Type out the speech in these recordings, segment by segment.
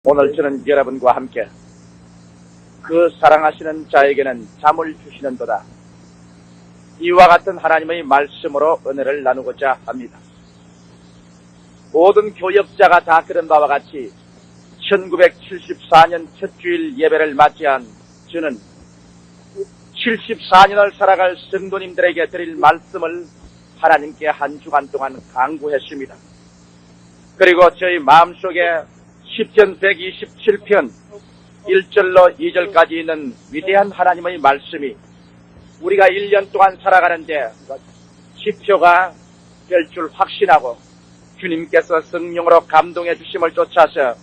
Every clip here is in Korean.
오늘 저는 여러분과 함께 그 사랑하시는 자에게는 잠을 주시는도다. 이와 같은 하나님의 말씀으로 은혜를 나누고자 합니다. 모든 교역자가 다 그런 바와 같이 1974년 첫 주일 예배를 맞이한 저는 74년을 살아갈 성도님들에게 드릴 말씀을 하나님께 한 주간 동안 강구했습니다. 그리고 저희 마음속에 시편 127편 1절로 2절까지 있는 위대한 하나님의 말씀이 우리가 1년 동안 살아가는데 지표가 될 줄 확신하고 주님께서 성령으로 감동해 주심을 쫓아서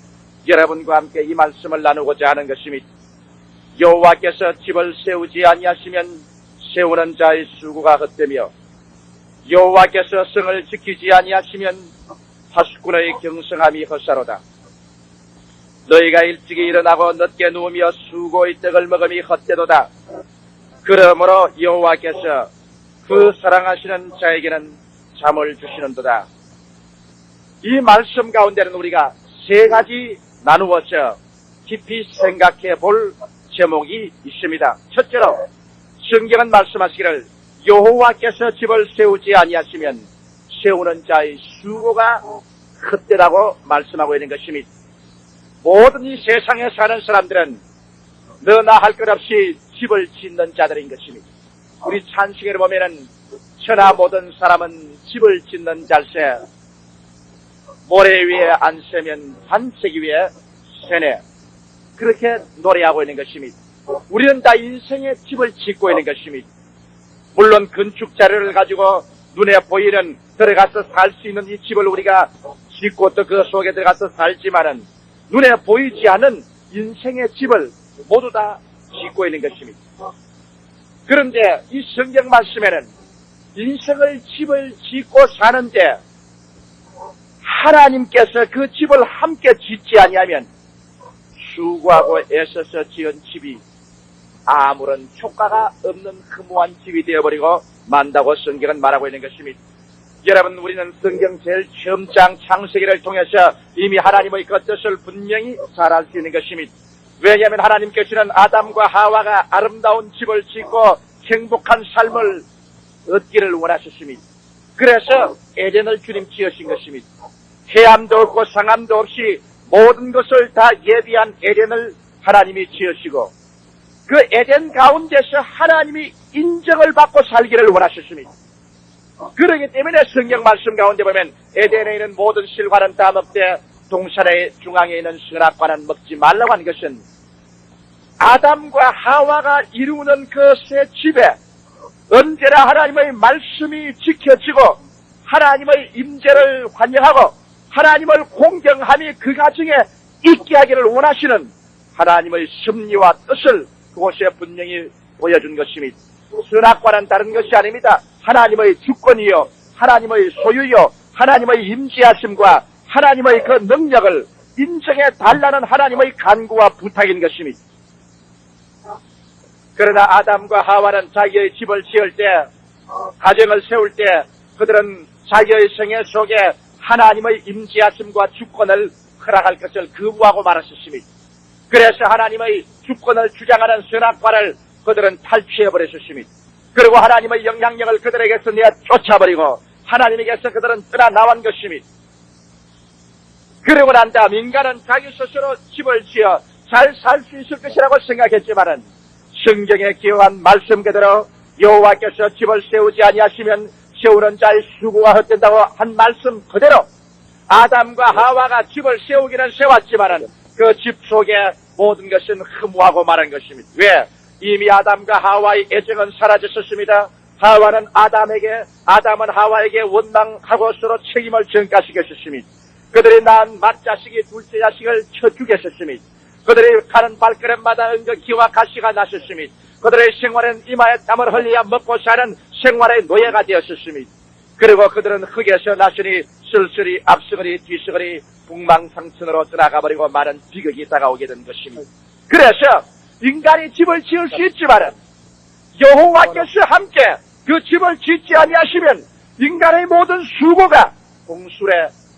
여러분과 함께 이 말씀을 나누고자 하는 것입니다. 여호와께서 집을 세우지 아니하시면 세우는 자의 수고가 헛되며 여호와께서 성을 지키지 아니하시면 파수꾼의 경성함이 헛사로다. 너희가 일찍이 일어나고 늦게 누우며 수고의 떡을 먹음이 헛되도다. 그러므로 여호와께서 그 사랑하시는 자에게는 잠을 주시는도다. 이 말씀 가운데는 우리가 세 가지 나누어서 깊이 생각해 볼 제목이 있습니다. 첫째로 성경은 말씀하시기를 여호와께서 집을 세우지 아니하시면 세우는 자의 수고가 헛되다고 말씀하고 있는 것입니다. 모든 이 세상에 사는 사람들은 너나 할 것 없이 집을 짓는 자들인 것입니다. 우리 찬식을 보면은 천하 모든 사람은 집을 짓는 잘세 모래 위에 안 세면 반석 위에 세네, 그렇게 노래하고 있는 것입니다. 우리는 다 인생의 집을 짓고 있는 것입니다. 물론 건축 자료를 가지고 눈에 보이는 들어가서 살 수 있는 이 집을 우리가 짓고 또 그 속에 들어가서 살지만은 눈에 보이지 않는 인생의 집을 모두 다 짓고 있는 것입니다. 그런데 이 성경 말씀에는 인생의 집을 짓고 사는데 하나님께서 그 집을 함께 짓지 아니하면 수고하고 애써서 지은 집이 아무런 효과가 없는 허무한 집이 되어버리고 만다고 성경은 말하고 있는 것입니다. 여러분, 우리는 성경 제일 처음 장 창세기를 통해서 이미 하나님의 그 뜻을 분명히 잘 알 수 있는 것입니다. 왜냐하면 하나님께서는 아담과 하와가 아름다운 집을 짓고 행복한 삶을 얻기를 원하셨습니다. 그래서 에덴을 주님 지으신 것입니다. 해암도 없고 상암도 없이 모든 것을 다 예비한 에덴을 하나님이 지으시고 그 에덴 가운데서 하나님이 인정을 받고 살기를 원하셨습니다. 그렇기 때문에 성경 말씀 가운데 보면 에덴에 있는 모든 실과는 다 먹되 동산의 중앙에 있는 선악과는 먹지 말라고 하는 것은 아담과 하와가 이루는 그 새 집에 언제나 하나님의 말씀이 지켜지고 하나님의 임재를 환영하고 하나님을 공경함이 그 가정에 있게 하기를 원하시는 하나님의 섭리와 뜻을 그곳에 분명히 보여준 것입니다. 선악과는 다른 것이 아닙니다. 하나님의 주권이요, 하나님의 소유요, 하나님의 임재하심과 하나님의 그 능력을 인정해 달라는 하나님의 간구와 부탁인 것입니다. 그러나 아담과 하와는 자기의 집을 지을 때, 가정을 세울 때 그들은 자기의 생애 속에 하나님의 임재하심과 주권을 허락할 것을 거부하고 말하셨습니다. 그래서 하나님의 주권을 주장하는 선악과를 그들은 탈취해버렸습니다. 그리고 하나님의 영향력을 그들에게서 내쫓아버리고 하나님에게서 그들은 떠나나온 것입니다. 그러고 난 다음 인간은 자기 스스로 집을 지어 잘 살 수 있을 것이라고 생각했지만은 성경에 기록한 말씀 그대로 여호와께서 집을 세우지 아니하시면 세우는 자의 수고가 헛된다고 한 말씀 그대로 아담과 하와가 집을 세우기는 세웠지만은 그 집 속에 모든 것은 허무하고 말한 것입니다. 왜? 이미 아담과 하와의 애정은 사라졌었습니다. 아담은 하와에게 원망하고 서로 책임을 전가시켰습니다. 그들이 낳은 맏자식이 둘째 자식을 쳐 죽였습니다. 그들이 가는 발걸음마다 은거기와 가시가 나셨습니다. 그들의 생활은 이마에 땀을 흘려야 먹고 사는 생활의 노예가 되었습니다. 그리고 그들은 흙에서 나시니 쓸쓸히 앞서거리 뒤서거리 북망상천으로 떠나가버리고 많은 비극이 다가오게 된 것입니다. 그래서 인간이 집을 지을 수 있지만 여호와께서 함께 그 집을 짓지 아니하시면 인간의 모든 수고가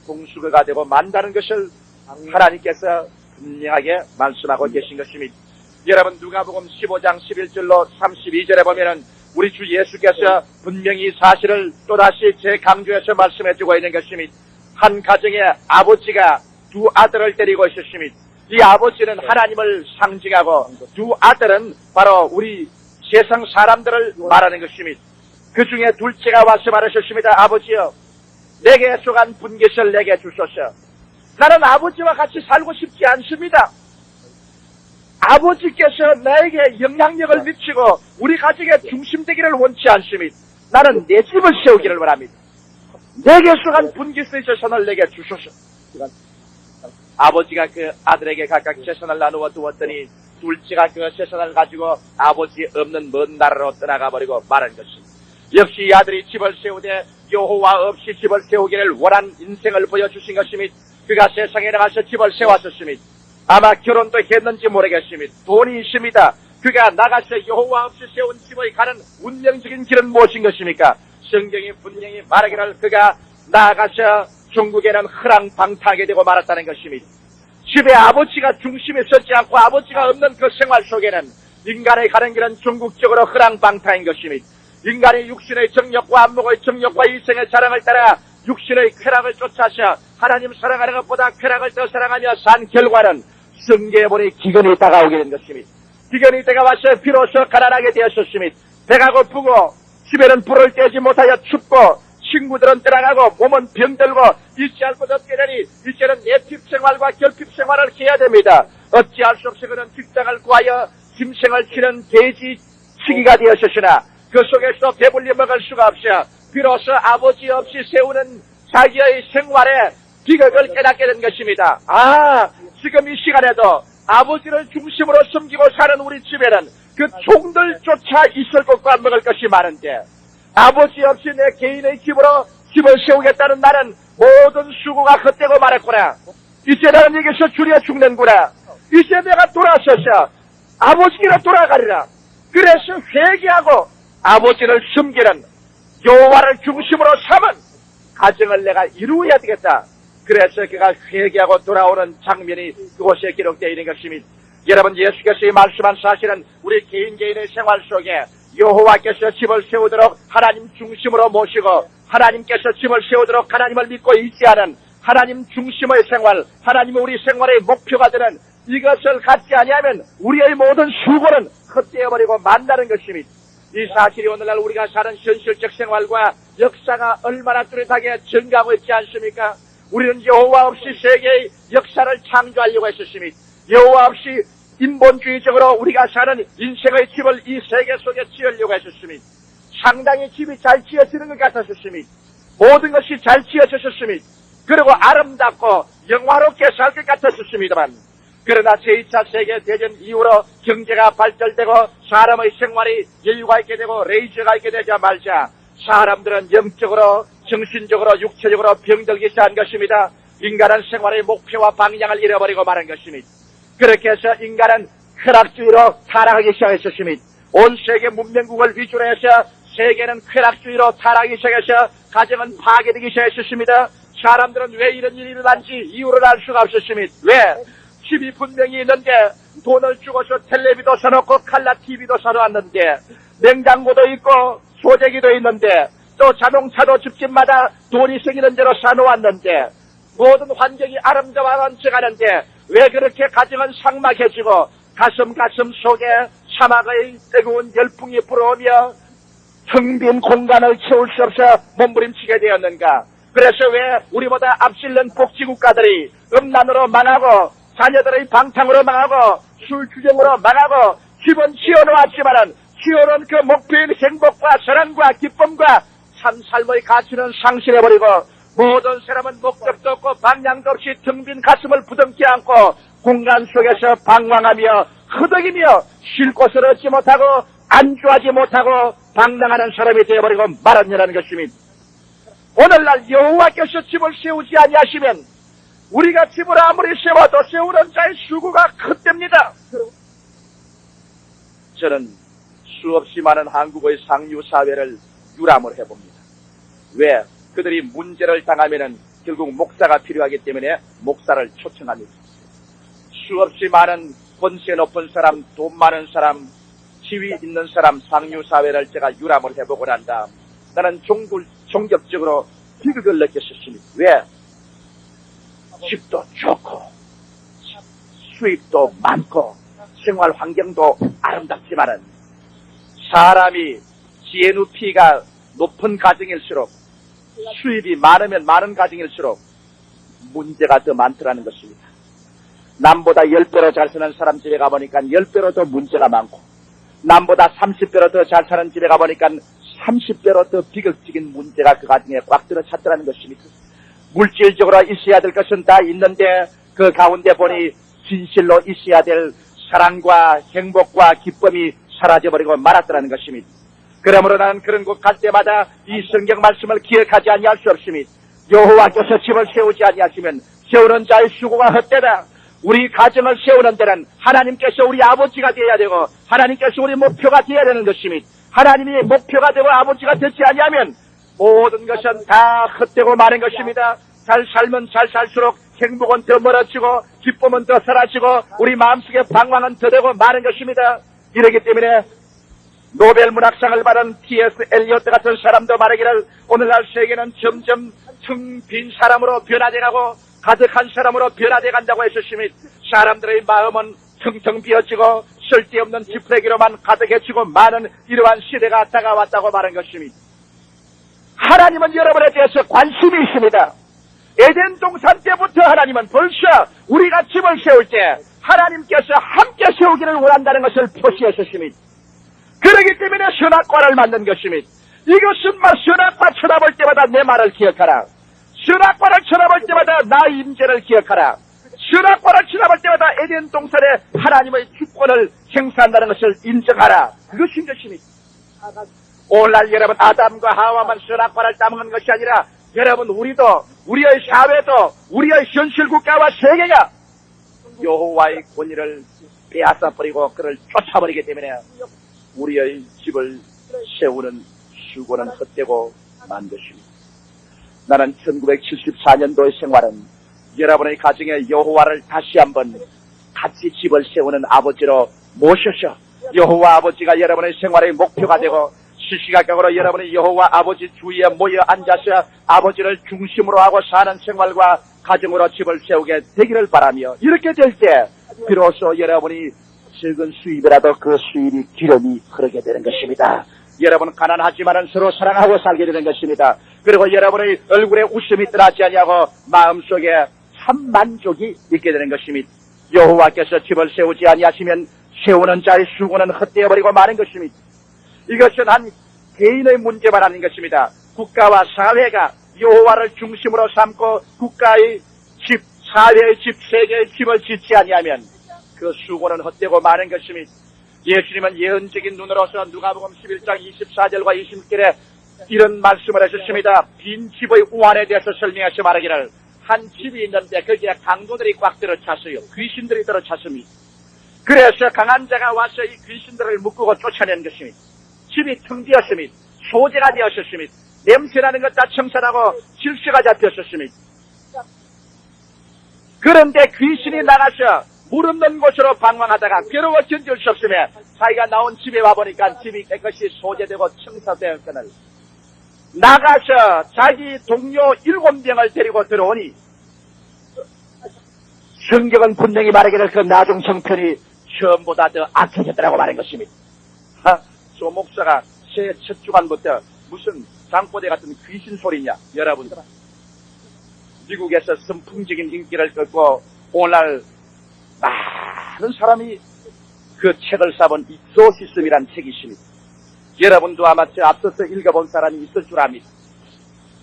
공수가 되고 만다는 것을 하나님께서 분명하게 말씀하고 계신 것입니다. 여러분 누가복음 15장 11절로 32절에 보면은 우리 주 예수께서 분명히 사실을 또다시 재강조해서 말씀해주고 있는 것입니다. 한 가정의 아버지가 두 아들을 데리고 있었습니다. 이 아버지는 하나님을 상징하고 두 아들은 바로 우리 세상 사람들을 말하는 것입니다. 그 중에 둘째가 와서 말하셨습니다. 아버지여, 내게 속한 분깃을 내게 주소서. 나는 아버지와 같이 살고 싶지 않습니다. 아버지께서 나에게 영향력을 미치고 우리 가족의 중심되기를 원치 않습니다. 나는 내 집을 세우기를 원합니다. 내게 속한 분깃에 재산을 내게 주소서. 아버지가 그 아들에게 각각 재산을 나누어 두었더니 둘째가 그 재산을 가지고 아버지 없는 먼 나라로 떠나가 버리고 말한 것입니다. 역시 이 아들이 집을 세우되 여호와 없이 집을 세우기를 원한 인생을 보여주신 것입니다. 그가 세상에 나가서 집을 세웠었습니다. 아마 결혼도 했는지 모르겠습니다. 돈이 있습니다. 그가 나가서 여호와 없이 세운 집의 가는 운명적인 길은 무엇인 것입니까? 성경이 분명히 말하기를 그가 나가서 중국에는 허랑방탕하게 되고 말았다는 것입니다. 집에 아버지가 중심에 서지 않고 아버지가 없는 그 생활 속에는 인간의 가는 길은 중국적으로 허랑방탕인 것입니다. 인간이 육신의 정욕과 안목의 정욕과 이생의 자랑을 따라 육신의 쾌락을 쫓아서 하나님 사랑하는 것보다 쾌락을 더 사랑하며 산 결과는 성경에 보니 기근이 다가오게 된 것입니다. 기근이 다가와서 비로소 가난하게 되었었습니다. 배가 고프고 집에는 불을 떼지 못하여 춥고 친구들은 떠나가고 몸은 병들고 잊지 않고 덮게 되니 이제는 내집 생활과 결핍 생활을 해야 됩니다. 어찌할 수 없이 그는 직장을 구하여 짐승을 치는 돼지 치기가 되었으나 그 속에서 배불리 먹을 수가 없어 비로소 아버지 없이 세우는 자기의 생활에 비극을 깨닫게 된 것입니다. 지금 이 시간에도 아버지를 중심으로 섬기고 사는 우리 집에는 그 종들조차 있을 것과 먹을 것이 많은데 아버지 없이 내 개인의 집으로 집을 세우겠다는 나는 모든 수고가 헛되고 말았구나. 이제 나는 여기서 줄여 죽는구나. 이제 내가 돌아서서 아버지께로 돌아가리라. 그래서 회개하고 아버지를 섬기는 여호와를 중심으로 삼은 가정을 내가 이루어야 되겠다. 그래서 그가 회개하고 돌아오는 장면이 그곳에 기록되어 있는 것입니다. 여러분 예수께서 말씀한 사실은 우리 개인의 생활 속에 여호와께서 집을 세우도록 하나님 중심으로 모시고 하나님께서 집을 세우도록 하나님을 믿고 있지 않은 하나님 중심의 생활, 하나님이 우리 생활의 목표가 되는 이것을 갖지 아니하면 우리의 모든 수고는 헛되어버리고 만나는 것입니다. 이 사실이 오늘날 우리가 사는 현실적 생활과 역사가 얼마나 뚜렷하게 증가하고 있지 않습니까? 우리는 여호와 없이 세계의 역사를 창조하려고 했었습니다. 여호와 없이 인본주의적으로 우리가 사는 인생의 집을 이 세계 속에 지으려고 했었습니다. 상당히 집이 잘 지어지는 것 같았었습니다. 모든 것이 잘 지어졌었습니다. 그리고 아름답고 영화롭게 살 것 같았었습니다만 그러나 제2차 세계대전 이후로 경제가 발달되고 사람의 생활이 여유가 있게 되고 레이저가 있게 되자마자 사람들은 영적으로 정신적으로 육체적으로 병들기 시작한 것입니다. 인간은 생활의 목표와 방향을 잃어버리고 말한 것입니다. 그렇게 해서 인간은 쾌락주의로 타락하기 시작했었습니다. 온 세계 문명국을 위주로 해서 세계는 쾌락주의로 타락하기 시작해서 가정은 파괴되기 시작했었습니다. 사람들은 왜 이런 일이 일어난지 이유를 알 수가 없었습니다. 왜? 집이 분명히 있는데 돈을 주고서 텔레비도 사놓고 칼라 TV도 사놓았는데 냉장고도 있고 소재기도 있는데 또 자동차도 집집마다 돈이 생기는 대로 사놓았는데 모든 환경이 아름다워만 져가는데 왜 그렇게 가정은 삭막해지고 가슴 속에 사막의 뜨거운 열풍이 불어오며 텅 빈 공간을 채울 수 없어 몸부림치게 되었는가? 그래서 왜 우리보다 앞질른 복지국가들이 음란으로 망하고 자녀들의 방탕으로 망하고 술주정으로 망하고 집은 지어놓았지만은 지어놓은 그 목표인 행복과 사랑과 기쁨과 참 삶의 가치는 상실해버리고 모든 사람은 목적도 없고 방향도 없이 텅 빈 가슴을 부둥켜 안고 공간 속에서 방황하며 허덕이며 쉴 곳을 얻지 못하고 안주하지 못하고 방랑하는 사람이 되어버리고 말았냐는 것입니다. 오늘날 여호와께서 집을 세우지 아니하시면 우리가 집을 아무리 세워도 세우는 자의 수고가 헛됩니다. 저는 수없이 많은 한국의 상류 사회를 유람을 해봅니다. 왜? 그들이 문제를 당하면은 결국 목사가 필요하기 때문에 목사를 초청합니다. 수없이 많은 권세 높은 사람, 돈 많은 사람, 지위 있는 사람, 상류사회를 제가 유람을 해보고 난 다음 나는 종격적으로 비극을 느꼈었습니다. 왜? 집도 좋고 수입도 많고 생활 환경도 아름답지만은 사람이 GNP가 높은 가정일수록 수입이 많으면 많은 가정일수록 문제가 더 많더라는 것입니다. 남보다 10배로 잘 사는 사람 집에 가보니까 10배로 더 문제가 많고 남보다 30배로 더 잘 사는 집에 가보니까 30배로 더 비극적인 문제가 그 가정에 꽉 들어찼더라는 것입니다. 물질적으로 있어야 될 것은 다 있는데 그 가운데 보니 진실로 있어야 될 사랑과 행복과 기쁨이 사라져버리고 말았더라는 것입니다. 그러므로 나는 그런 곳 갈 때마다 이 성경 말씀을 기억하지 아니할 수 없습니다. 여호와께서 집을 세우지 아니하시면 세우는 자의 수고가 헛되다. 우리 가정을 세우는 데는 하나님께서 우리 아버지가 되어야 되고 하나님께서 우리 목표가 되어야 되는 것입니다. 하나님이 목표가 되고 아버지가 되지 아니하면 모든 것은 다 헛되고 마는 것입니다. 잘 살면 잘 살수록 행복은 더 멀어지고 기쁨은 더 사라지고 우리 마음속에 방황은 더 되고 마는 것입니다. 이러기 때문에 노벨 문학상을 받은 T.S. 엘리어트 같은 사람도 말하기를 오늘날 세계는 점점 텅 빈 사람으로 변화돼가고 가득한 사람으로 변화돼 간다고 했었으니 사람들의 마음은 텅텅 비어지고 쓸데없는 지푸레기로만 가득해지고 많은 이러한 시대가 다가왔다고 말한 것입니다. 하나님은 여러분에 대해서 관심이 있습니다. 에덴 동산 때부터 하나님은 벌써 우리가 집을 세울 때 하나님께서 함께 세우기를 원한다는 것을 표시하셨습니다. 그러기 때문에 선악과를 만든 것입니다. 이것은 선악과 쳐다볼 때마다 내 말을 기억하라. 선악과를 쳐다볼 때마다 나의 임재를 기억하라. 선악과를 쳐다볼 때마다 에덴 동산에 하나님의 주권을 행사한다는 것을 인정하라. 그것인 것입니다. 오늘날 여러분 아담과 하와만 선악과를 따먹은 것이 아니라 여러분 우리도 우리의 사회도 우리의 현실국가와 세계가 여호와의 권위를 빼앗아버리고 그를 쫓아버리기 때문에 우리의 집을 세우는 수고는 헛되고 만 것입니다. 나는 1974년도의 생활은 여러분의 가정에 여호와를 다시 한번 같이 집을 세우는 아버지로 모셔서 여호와 아버지가 여러분의 생활의 목표가 되고 시시각각으로 여러분의 여호와 아버지 주위에 모여 앉아서 아버지를 중심으로 하고 사는 생활과 가정으로 집을 세우게 되기를 바라며 이렇게 될 때 비로소 여러분이 적은 수입이라도 그 수입이 기름이 흐르게 되는 것입니다. 여러분 가난하지만은 서로 사랑하고 살게 되는 것입니다. 그리고 여러분의 얼굴에 웃음이 떠나지 아니하고 마음속에 참 만족이 있게 되는 것입니다. 여호와께서 집을 세우지 아니하시면 세우는 자의 수고는 헛되어버리고 마는 것입니다. 이것은 한 개인의 문제만 아닌 것입니다. 국가와 사회가 여호와를 중심으로 삼고 국가의 집, 사회의 집, 세계의 집을 짓지 아니하면 그 수고는 헛되고 마는 것입니다. 예수님은 예언적인 눈으로서 누가복음 11장 24절과 26절에 이런 말씀을 하셨습니다. 빈 집의 우환에 대해서 설명해서 말하기를 한 집이 있는데 거기에 강도들이 꽉 들어찼어요. 귀신들이 들어찼습니다. 그래서 강한 자가 와서 이 귀신들을 묶고 쫓아낸 것입니다. 집이 텅 비었습니다. 소재가 되었습니다. 냄새나는 것 다 청산하고 질서가 잡혔습니다. 그런데 귀신이 나가서 물 없는 곳으로 방황하다가 괴로워 견딜 수 없으며 자기가 나온 집에 와보니까 집이 깨끗이 소재되고 청소되었거늘 나가서 자기 동료 7명을 데리고 들어오니 성경은 분명히 말하기를 그 나중 형편이 처음보다 더 악해졌다고 말한 것입니다. 조 목사가 새해 첫 주간부터 무슨 장포대 같은 귀신 소리냐. 여러분 미국에서 선풍적인 인기를 끌고 오늘날 많은 사람이 그 책을 사본 익소시스템이라는 책이 있습니다. 여러분도 아마 저 앞서서 읽어본 사람이 있을 줄 압니다.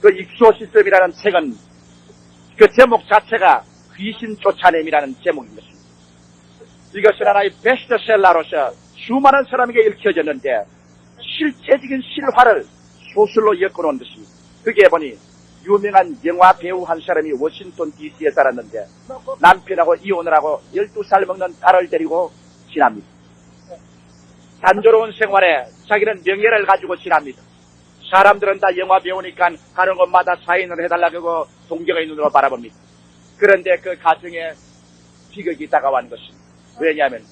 그 익소시스템이라는 책은 그 제목 자체가 귀신 쫓아냄이라는 제목인 것입니다. 이것은 하나의 베스트셀러로서 수많은 사람에게 읽혀졌는데 실제적인 실화를 소설로 엮어놓은 것입니다. 그게 보니 유명한 영화 배우 한 사람이 워싱턴 DC에 살았는데 남편하고 이혼을 하고 12살 먹는 딸을 데리고 지납니다. 단조로운 생활에 자기는 명예를 가지고 지납니다. 사람들은 다 영화 배우니까 가는 곳마다 사인을 해달라고 동경의 눈으로 바라봅니다. 그런데 그 가정에 비극이 다가온 것입니다. 왜냐하면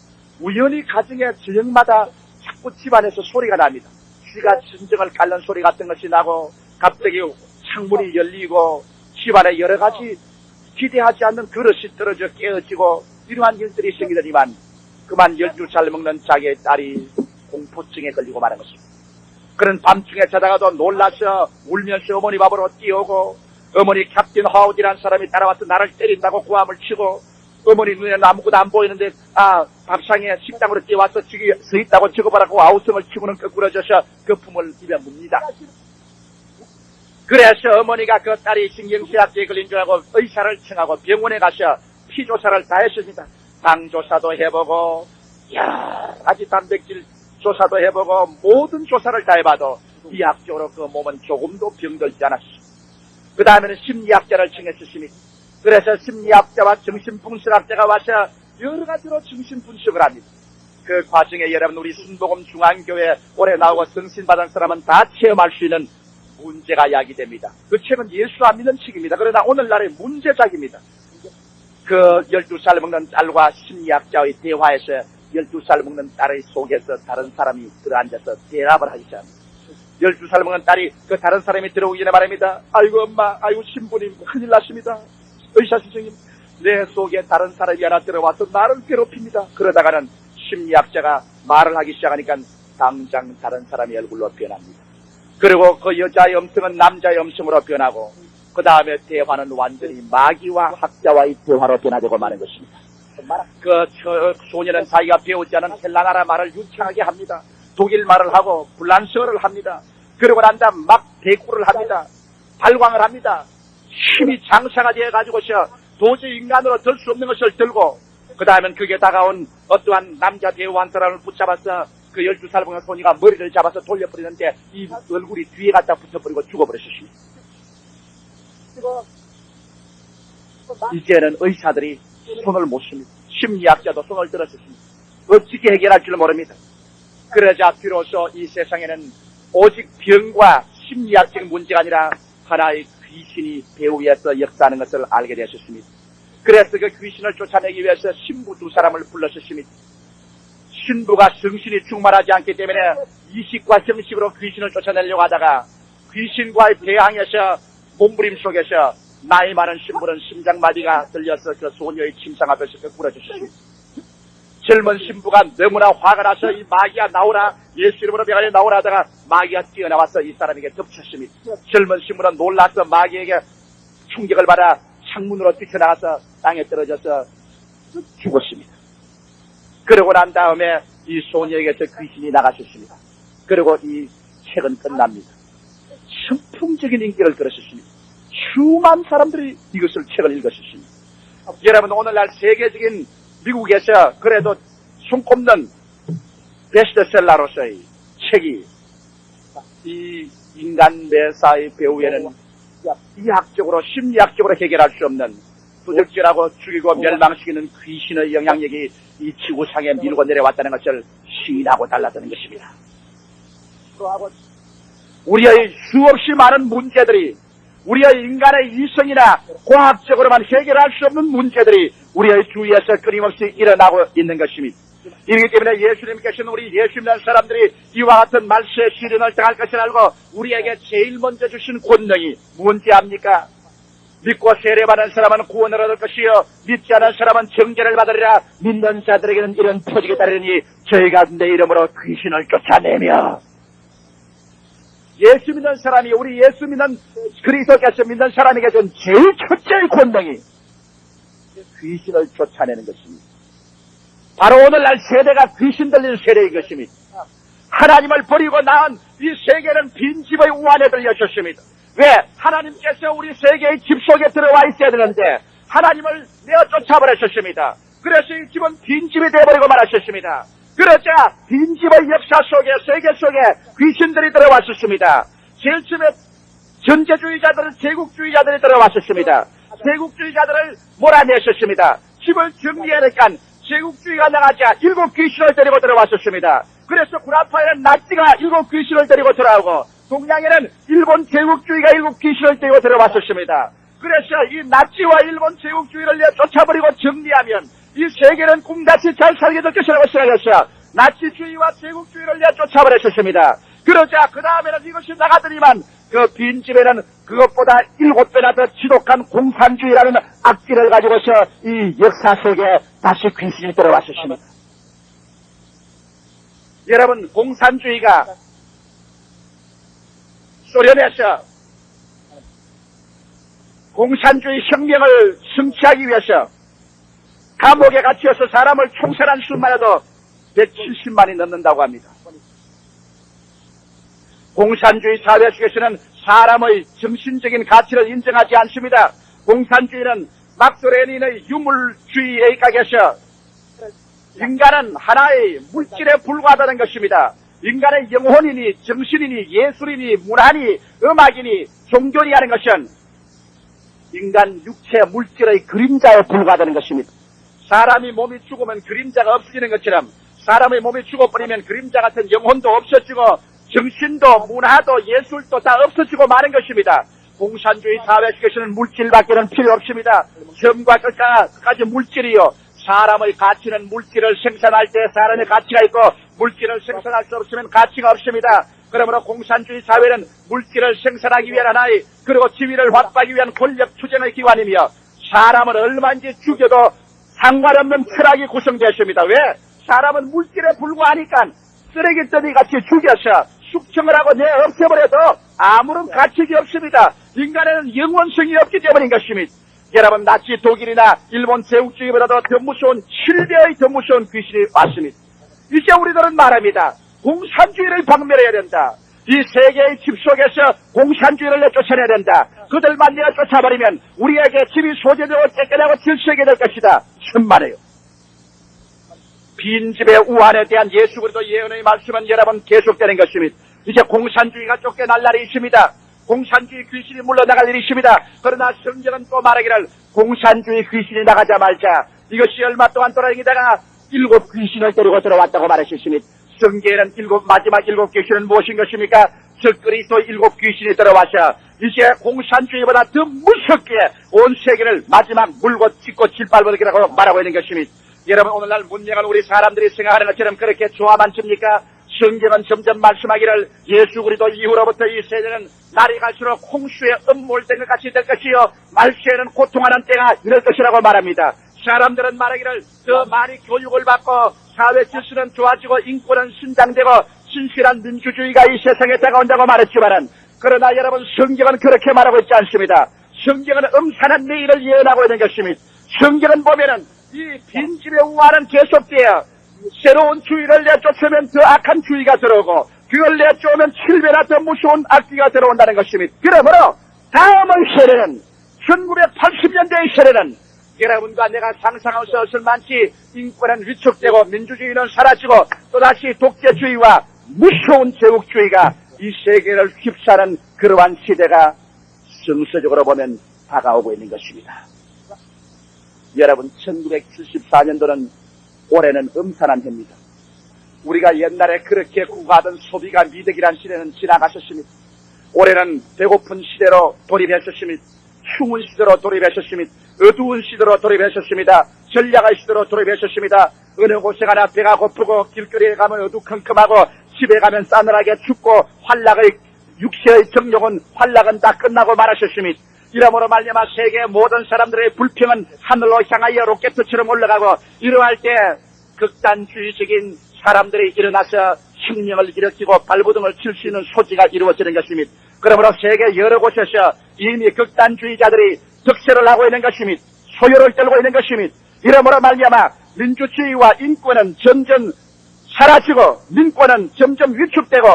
우연히 가정의 저녁마다 자꾸 집안에서 소리가 납니다. 쥐가 진정을 깎는 소리 같은 것이 나고 갑자기 창문이 열리고 집안에 여러 가지 기대하지 않는 그릇이 떨어져 깨어지고 이러한 일들이 생기더니만 그만 12살 먹는 자기의 딸이 공포증에 걸리고 마는 것입니다. 그런 밤중에 자다가도 놀라서 울면서 어머니 밥으로 뛰어오고 어머니 캡틴 하우디라는 사람이 따라와서 나를 때린다고 고함을 치고 어머니 눈에는 아무것도 안 보이는데 밥상에 식당으로 뛰어와서 저기 서 있다고 적어보라고 아우성을 치고는 거꾸러져서 거품을 입에 뭅니다. 그래서 어머니가 그 딸이 신경쇠약제에 걸린 줄 알고 의사를 청하고 병원에 가서 피조사를 다 했습니다. 당조사도 해보고 여러 가지 단백질 조사도 해보고 모든 조사를 다 해봐도 의학적으로 그 몸은 조금도 병들지 않았습니다. 그 다음에는 심리학자를 청했습니다. 그래서 심리학자와 정신분석학자가 와서 여러 가지로 정신분석을 합니다. 그 과정에 여러분 우리 순복음 중앙교회 올해 나오고 성신받은 사람은 다 체험할 수 있는 문제가 야기됩니다. 그 책은 예수 안 믿는 책입니다. 그러나 오늘날의 문제작입니다. 그 12살 먹는 딸과 심리학자의 대화에서 12살 먹는 딸의 속에서 다른 사람이 들어앉아서 대답을 하기 시작합니다. 12살 먹는 딸이 그 다른 사람이 들어오기 전에 말합니다. 아이고 엄마, 아이고 신부님 큰일 났습니다. 의사 선생님, 내 속에 다른 사람이 하나 들어와서 나를 괴롭힙니다. 그러다가는 심리학자가 말을 하기 시작하니까 당장 다른 사람의 얼굴로 변합니다. 그리고 그 여자의 음성은 남자의 음성으로 변하고 그 다음에 대화는 완전히 마귀와 학자와의 대화로 변화되고 마는 것입니다. 그 소녀는 자기가 배우지 않은 헬라나라 말을 유창하게 합니다. 독일 말을 하고 불란서어를 합니다. 그러고 난 다음 막 대꾸를 합니다. 발광을 합니다. 힘이 장사가 되어가지고서 도저히 인간으로 들 수 없는 것을 들고 그 다음엔 그게 다가온 어떠한 남자 배우 한 사람을 붙잡아서 그 12살 먹은 소녀가 머리를 잡아서 돌려버리는데 이 얼굴이 뒤에 갖다 붙어버리고 죽어버렸습니다. 이제는 의사들이 손을 못 씁니다. 심리학자도 손을 들었습니다. 어떻게 해결할 줄 모릅니다. 그러자 비로소 이 세상에는 오직 병과 심리학적인 문제가 아니라 하나의 귀신이 배우 위에서 역사하는 것을 알게 되셨습니다. 그래서 그 귀신을 쫓아내기 위해서 신부 두 사람을 불렀습니다. 신부가 정신이 충만하지 않기 때문에 이식과 정식으로 귀신을 쫓아내려고 하다가 귀신과의 대항에서 몸부림 속에서 나이 많은 신부는 심장마비가 들려서 그 소녀의 침상 앞에서 꿇어졌습니다. 젊은 신부가 너무나 화가 나서 이 마귀야 나오라, 예수 이름으로 병아리 나오라 하다가 마귀가 뛰어나와서 이 사람에게 덮쳤습니다. 젊은 신부는 놀라서 마귀에게 충격을 받아 창문으로 뛰쳐나가서 땅에 떨어져서 죽었습니다. 그러고 난 다음에 이 소녀에게서 귀신이 나가셨습니다. 그리고 이 책은 끝납니다. 선풍적인 인기를 끌었습니다. 수많은 사람들이 이것을 책을 읽었습니다. 여러분 오늘날 세계적인 미국에서 그래도 손꼽는 베스트셀러로서의 책이 이 인간 매사의 배후에는 이학적으로 심리학적으로 해결할 수 없는 두적질하고 죽이고 멸망시키는 귀신의 영향력이 이 지구상에 밀고 내려왔다는 것을 시인하고 달라드는 것입니다. 우리의 수없이 많은 문제들이 우리의 인간의 이성이나 과학적으로만 해결할 수 없는 문제들이 우리의 주위에서 끊임없이 일어나고 있는 것입니다. 이렇기 때문에 예수님께서는 우리 예수 믿는 사람들이 이와 같은 말세의 시련을 당할 것을 알고 우리에게 제일 먼저 주신 권능이 뭔지 압니까? 믿고 세례받은 사람은 구원을 얻을 것이요 믿지 않은 사람은 정죄를 받으리라. 믿는 자들에게는 이런 표징이 따르니 저희가 내 이름으로 귀신을 쫓아내며. 예수 믿는 사람이 우리 예수 믿는 그리스도께서 믿는 사람에게 준 제일 첫째의 권능이 귀신을 쫓아내는 것입니다. 바로 오늘날 세대가 귀신 들리는 세대인 것입니다. 하나님을 버리고 나은 이 세계는 빈집의 우환에 들려졌습니다. 왜? 하나님께서 우리 세계의 집 속에 들어와 있어야 되는데 하나님을 내어 쫓아버렸습니다. 그래서 이 집은 빈집이 되어버리고 말았습니다. 그러자 빈집의 역사 속에 세계 속에 귀신들이 들어왔었습니다. 제일 처음에 전제주의자들은 제국주의자들이 들어왔었습니다. 제국주의자들을 몰아냈었습니다. 집을 정리하니까 제국주의가 나가자 7 귀신을 데리고 들어왔었습니다. 그래서 구라파에는 나치가 7 귀신을 데리고 들어오고 동양에는 일본 제국주의가 7 귀신을 데리고 들어왔었습니다. 그래서 이 나치와 일본 제국주의를 쫓아버리고 정리하면 이 세계는 꿈같이 잘 살게 될 것이라고 생각했어요. 나치주의와 제국주의를 내쫓아버렸습니다. 그러자 그 다음에는 이것이 나가더니만 그 빈집에는 그것보다 7배나 더 지독한 공산주의라는 악기를 가지고서 이 역사 속에 다시 귀신이 들어왔었습니다. 여러분, 공산주의가 소련에서 공산주의 혁명을 성취하기 위해서 감옥에 갇혀서 사람을 총살한 수만 해도 170만이 넘는다고 합니다. 공산주의 사회 속에서는 사람의 정신적인 가치를 인정하지 않습니다. 공산주의는 막스 레닌의 유물주의에 입각해서 인간은 하나의 물질에 불과하다는 것입니다. 인간의 영혼이니 정신이니 예술이니 문화니 음악이니 종교니 하는 것은 인간 육체 물질의 그림자에 불과하다는 것입니다. 사람이 몸이 죽으면 그림자가 없어지는 것처럼 사람의 몸이 죽어버리면 그림자 같은 영혼도 없어지고 정신도 문화도 예술도 다 없어지고 마는 것입니다. 공산주의 사회 속에서는 물질밖에는 필요 없습니다. 점과 끝까지 물질이요. 사람의 가치는 물질을 생산할 때 사람의 가치가 있고 물질을 생산할 수 없으면 가치가 없습니다. 그러므로 공산주의 사회는 물질을 생산하기 위한 하나의 그리고 지위를 확보하기 위한 권력 투쟁의 기관이며 사람을 얼마든지 죽여도 상관없는 철학이 구성되었습니다. 왜? 사람은 물질에 불과하니까 쓰레기더미 같이 죽여서 숙청을 하고 내 없애버려도 아무런 가치가 없습니다. 인간에는 영원성이 없기 때문인 것입니다. 여러분, 나치 독일이나 일본 제국주의보다도 더 무서운 7배의 더 무서운 귀신이 왔습니다. 이제 우리들은 말합니다. 공산주의를 박멸해야 된다. 이 세계의 집 속에서 공산주의를 내쫓아내야 된다. 그들만 내쫓아버리면 우리에게 집이 소재되고 깨끗하고 질서하게 될 것이다. 천만에요. 빈집의 우환에 대한 예수 그리스도 예언의 말씀은 여러분 계속되는 것입니다. 이제 공산주의가 쫓겨날 날이 있습니다. 공산주의 귀신이 물러나갈 일이 있습니다. 그러나 성경은 또 말하기를 공산주의 귀신이 나가자 말자 이것이 얼마 동안 돌아다니다가 7 귀신을 데리고 들어왔다고 말하셨습니다. 성경에는 마지막 7 귀신은 무엇인 것입니까? 적그리스도 7 귀신이 들어와서 이제 공산주의보다 더 무섭게 온 세계를 마지막 물고 찢고 짓밟으리라고 말하고 있는 것입니다. 여러분, 오늘날 문명을 우리 사람들이 생각하는 것처럼 그렇게 좋아만 줍니까? 성경은 점점 말씀하기를 예수 그리스도 이후로부터 이 세대는 날이 갈수록 홍수에 음몰된 것 같이 될 것이요 말세에는 고통하는 때가 이럴 것이라고 말합니다. 사람들은 말하기를 더 많이 교육을 받고 사회 질서는 좋아지고 인권은 신장되고 신실한 민주주의가 이 세상에 다가온다고 말했지만은 그러나 여러분, 성경은 그렇게 말하고 있지 않습니다. 성경은 음산한 내일을 예언하고 있는 것입니다. 성경은 보면은 이 빈집의 우환은 계속되어 새로운 주의를 내쫓으면 더 악한 주의가 들어오고 그걸 내쫓으면 7배나 더 무서운 악기가 들어온다는 것입니다. 그러므로 다음의 세대는 1980년대의 세대는 여러분과 내가 상상할 수 없을 만치 인권은 위축되고 민주주의는 사라지고 또다시 독재주의와 무서운 제국주의가 이 세계를 휩싸는 그러한 시대가 정서적으로 보면 다가오고 있는 것입니다. 여러분, 1974년도는 올해는 음산한 해입니다. 우리가 옛날에 그렇게 구가하던 소비가 미덕이란 시대는 지나가셨습니다. 올해는 배고픈 시대로 돌입했었습니다. 추운 시대로 돌입했었습니다. 어두운 시대로 돌입했었습니다. 전략의 시대로 돌입했었습니다. 어느 곳에 가나 배가 고프고 길거리에 가면 어두컴컴하고 집에 가면 싸늘하게 춥고 육체의 정욕은 환락은 다 끝나고 말하셨습니다. 이러므로 말미암아 세계 모든 사람들의 불평은 하늘로 향하여 로켓처럼 올라가고 이러할 때 극단주의적인 사람들이 일어나서 혁명을 일으키고 발버둥을 칠 수 있는 소지가 이루어지는 것입니다. 그러므로 세계 여러 곳에서 이미 극단주의자들이 득세를 하고 있는 것입니다. 소요를 떨고 있는 것입니다. 이러므로 말미암아 민주주의와 인권은 점점 사라지고 민권은 점점 위축되고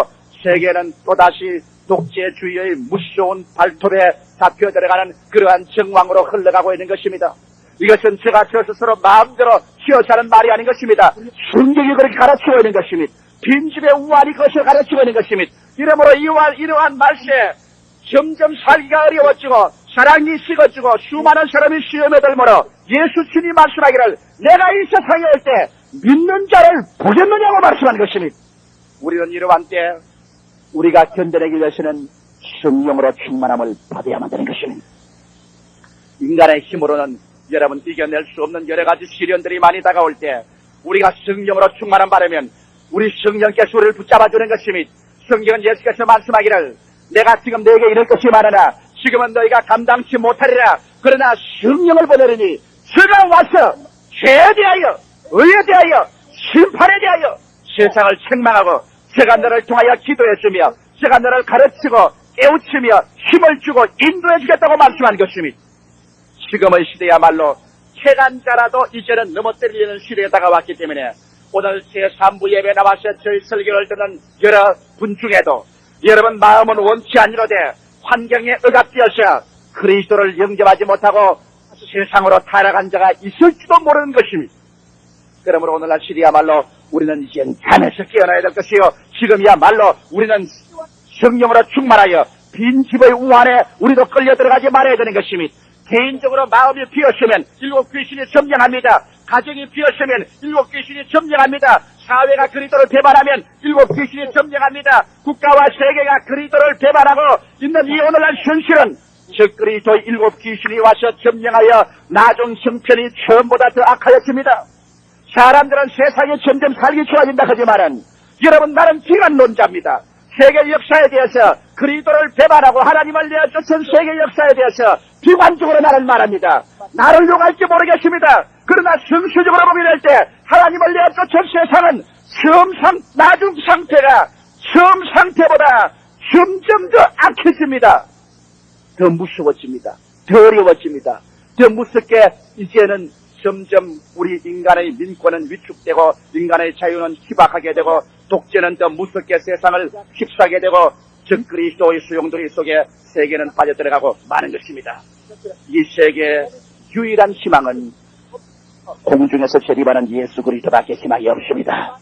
세계는 또다시 독재주의의 무서운 발톱에 잡혀 들어가는 그러한 정황으로 흘러가고 있는 것입니다. 이것은 제가 저 스스로 마음대로 휘어사는 말이 아닌 것입니다. 성경이 그렇게 가르치고 있는 것입니다. 빈집의 우환이 그것을 가르치고 있는 것입니다. 이러므로 이러한 말세에 점점 살기가 어려워지고 사랑이 식어지고 수많은 사람이 시험에 들므로 예수 주님이 말씀하기를 내가 이 세상에 올 때 믿는 자를 보겠느냐고 말씀한 것입니다. 우리는 이러한 때 우리가 견뎌내기 위해서는 성령으로 충만함을 받아야만 되는 것입니다. 인간의 힘으로는 여러분 이겨낼 수 없는 여러 가지 시련들이 많이 다가올 때 우리가 성령으로 충만한 바라면 우리 성령께서 우리를 붙잡아주는 것이니 성경은 예수께서 말씀하기를 내가 지금 너에게 이럴 것이 많으나 지금은 너희가 감당치 못하리라. 그러나 성령을 보내리니 저가 와서 죄에 대하여 의에 대하여 심판에 대하여 세상을 책망하고 제가 너를 통하여 기도해주며 제가 너를 가르치고 깨우치며 힘을 주고 인도해주겠다고 말씀한 것입니다. 지금의 시대야말로 체간자라도 이제는 넘어뜨리는 시대에 다가왔기 때문에 오늘 제3부 예배 나와서 저희 설교를 듣는 여러 분 중에도 여러분 마음은 원치 아니로되 환경에 억압되어서 그리스도를 영접하지 못하고 세상으로 타락한 자가 있을지도 모르는 것입니다. 그러므로 오늘날 시대야말로 우리는 이제 잠에서 깨어나야 될 것이요 지금이야말로 우리는 성령으로 충만하여 빈집의 우환에 우리도 끌려 들어가지 말아야 되는 것입니다. 개인적으로 마음이 비었으면 일곱 귀신이 점령합니다. 가정이 비었으면 일곱 귀신이 점령합니다. 사회가 그리스도를 배반하면 일곱 귀신이 점령합니다. 국가와 세계가 그리스도를 배반하고 있는 이 오늘날 현실은 즉 그리스도의 일곱 귀신이 와서 점령하여 나중 형편이 처음보다 더 악하였습니다. 사람들은 세상이 점점 살기 좋아진다 하지만은 여러분 나는 기간론자입니다. 세계 역사에 대해서 그리스도를 배반하고 하나님을 내어쫓은 세계 역사에 대해서 비관적으로 나는 말합니다. 나를 욕할지 모르겠습니다. 그러나 성수적으로 보게 될 때 하나님을 내어쫓은 세상은 나중 상태가 처음 상태보다 점점 더 악해집니다. 더 무서워집니다. 더 어려워집니다. 더 무섭게 이제는 점점 우리 인간의 민권은 위축되고 인간의 자유는 희박하게 되고 독재는 더 무섭게 세상을 휩싸게 되고 즉 그리스도의 수용돌이 속에 세계는 빠져들어가고 마는 것입니다. 이 세계의 유일한 희망은 공중에서 재림하는 예수 그리스도밖에 희망이 없습니다.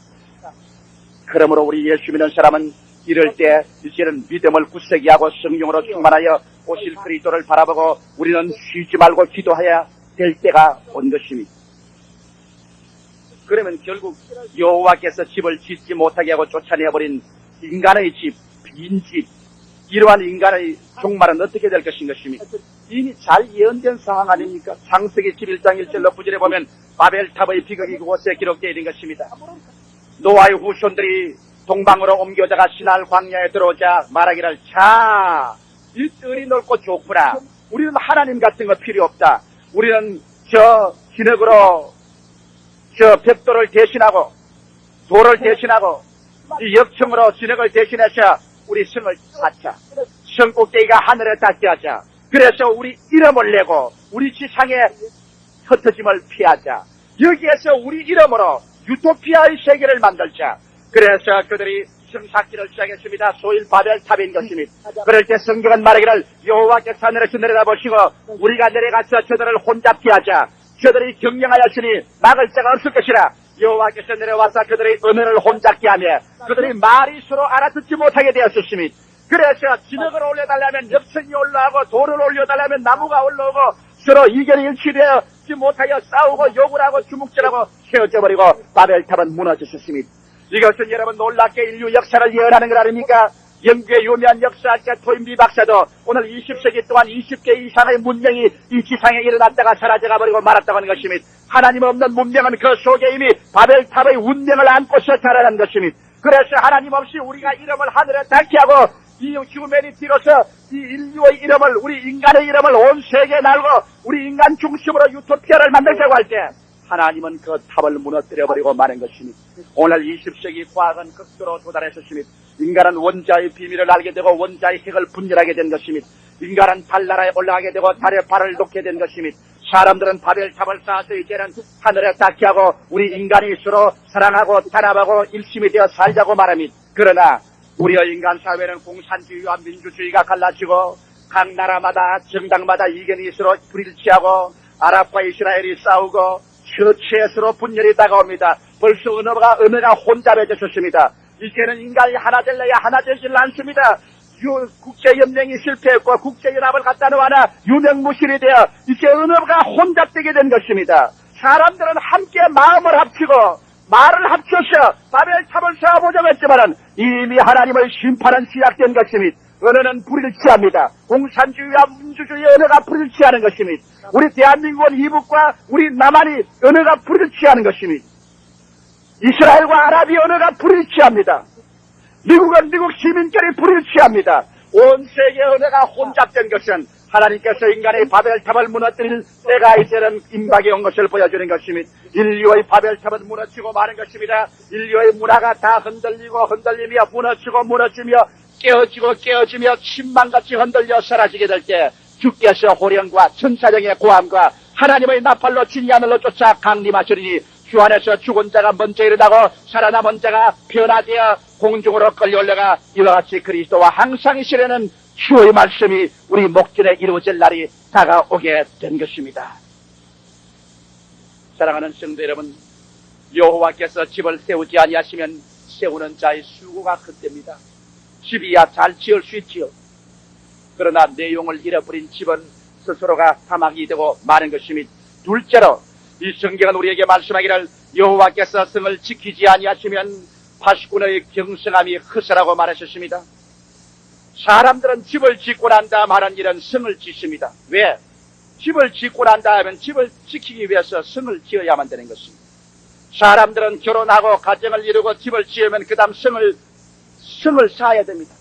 그러므로 우리 예수 믿는 사람은 이럴 때 이제는 믿음을 굳세게 하고 성령으로 충만하여 오실 그리스도를 바라보고 우리는 쉬지 말고 기도해야 될 때가 온 것입니다. 그러면 결국 여호와께서 집을 짓지 못하게 하고 쫓아내버린 인간의 집, 빈집, 이러한 인간의 종말은 어떻게 될 것인 것입니까? 이미 잘 예언된 사항 아닙니까? 창세기 11장 1절로 구절에 보면 바벨탑의 비극이 그곳에 기록되어 있는 것입니다. 노아의 후손들이 동방으로 옮겨다가 시날 광야에 들어오자 말하기를 자, 이 뜰이 넓고 좋구나. 우리는 하나님 같은 거 필요 없다. 우리는 진흙으로 벽돌을 대신하고 돌을 대신하고 이 역청으로 진흙을 대신해서 우리 성을 쌓자. 성 꼭대기가 하늘에 닿게 하자. 그래서 우리 이름을 내고 우리 지상의 흩어짐을 피하자. 여기에서 우리 이름으로 유토피아의 세계를 만들자. 그래서 그들이 성쌓기를 시작했습니다. 소일 바벨탑인 것입니다. 그럴 때 성경은 말하기를 여호와께서 하늘에서 내려다보시고 우리가 내려가서 저들을 혼잡게 하자. 저들이 경영하였으니 막을 자가 없을 것이라. 여호와께서 내려와서 그들의 언어를 혼잡게 하며 그들이 말이 서로 알아듣지 못하게 되었습니다. 그래서 진흙을 올려달라면 엽천이 올라오고 돌을 올려달라면 나무가 올라오고 서로 이견이 일치되지 못하여 싸우고 욕을 하고 주먹질하고 세워져버리고 바벨탑은 무너졌습니다. 이것은 여러분 놀랍게 인류 역사를 예언하는 것 아닙니까? 영국의 유명한 역사학자 토인비 박사도 오늘 20세기 동안 20개 이상의 문명이 이 지상에 일어났다가 사라져가 버리고 말았다고 하는 것입니다. 하나님 없는 문명은 그 속에 이미 바벨탑의 운명을 안고서 자라난 것입니다. 그래서 하나님 없이 우리가 이름을 하늘에 닿게 하고 이 휴메니티로서 이 인류의 이름을 우리 인간의 이름을 온 세계에 날고 우리 인간 중심으로 유토피아를 만들자고 할 때 하나님은 그 탑을 무너뜨려버리고 마는 것입니다. 오늘 20세기 과학은 극도로 도달했습니다. 인간은 원자의 비밀을 알게 되고 원자의 핵을 분열하게 된 것입니다. 인간은 달나라에 올라가게 되고 달에 발을 놓게 된 것입니다. 사람들은 바벨탑을 쌓아서 이제는 하늘에 닿게 하고 우리 인간이 서로 사랑하고 단합하고 일심이 되어 살자고 말합니다. 그러나 우리의 인간 사회는 공산주의와 민주주의가 갈라지고 각 나라마다 정당마다 이견이 서로 불일치하고 아랍과 이스라엘이 싸우고 처치에 서로 분열이 다가옵니다. 벌써 언어가 혼잡해졌습니다. 이제는 인간이 하나 될래야 하나 되질 않습니다. 국제연맹이 실패했고 국제연합을 갖다 놓아나 유명무실이 되어 이제 언어가 혼잡되게 된 것입니다. 사람들은 함께 마음을 합치고 말을 합쳐서 바벨탑을 세워보자고 했지만은 이미 하나님을 심판한 시작된 것이니 언어는 불을 취합니다. 공산주의와 민주주의 언어가 불을 취하는 것이니 우리 대한민국은 이북과 우리 남한이 언어가 불을 취하는 것이니 이스라엘과 아랍이 언어가 불을 취합니다. 미국은 미국 시민들이 불을 취합니다. 온 세계 언어가 혼잡된 것은 하나님께서 인간의 바벨탑을 무너뜨릴 때가 이제는 임박이 온 것을 보여주는 것입니다. 인류의 바벨탑은 무너지고 마는 것입니다. 인류의 문화가 다 흔들리며 무너지며 깨어지며 침망같이 흔들려 사라지게 될 때 주께서 호령과 천사령의 고함과 하나님의 나팔로 진이 하늘로 쫓아 강림하시리니 주 안에서 죽은 자가 먼저 일어나고 살아남은 자가 변화되어 공중으로 끌려 올라가 이와 같이 그리스도와 항상 이시려는 주의 말씀이 우리 목전에 이루어질 날이 다가오게 된 것입니다. 사랑하는 성도 여러분, 여호와께서 집을 세우지 아니하시면 세우는 자의 수고가 헛됩니다. 집이야 잘 지을 수 있지요. 그러나 내용을 잃어버린 집은 스스로가 사막이 되고 마는 것이니 둘째로 이 성경은 우리에게 말씀하기를 여호와께서 성을 지키지 아니하시면 파수꾼의 경성함이 헛으라고 말하셨습니다. 사람들은 집을 짓고 난 다음 하는 일은 성을 짓습니다. 왜? 집을 짓고 난 다음엔 집을 지키기 위해서 성을 지어야만 되는 것입니다. 사람들은 결혼하고 가정을 이루고 집을 지으면 그 다음 성을 쌓아야 됩니다.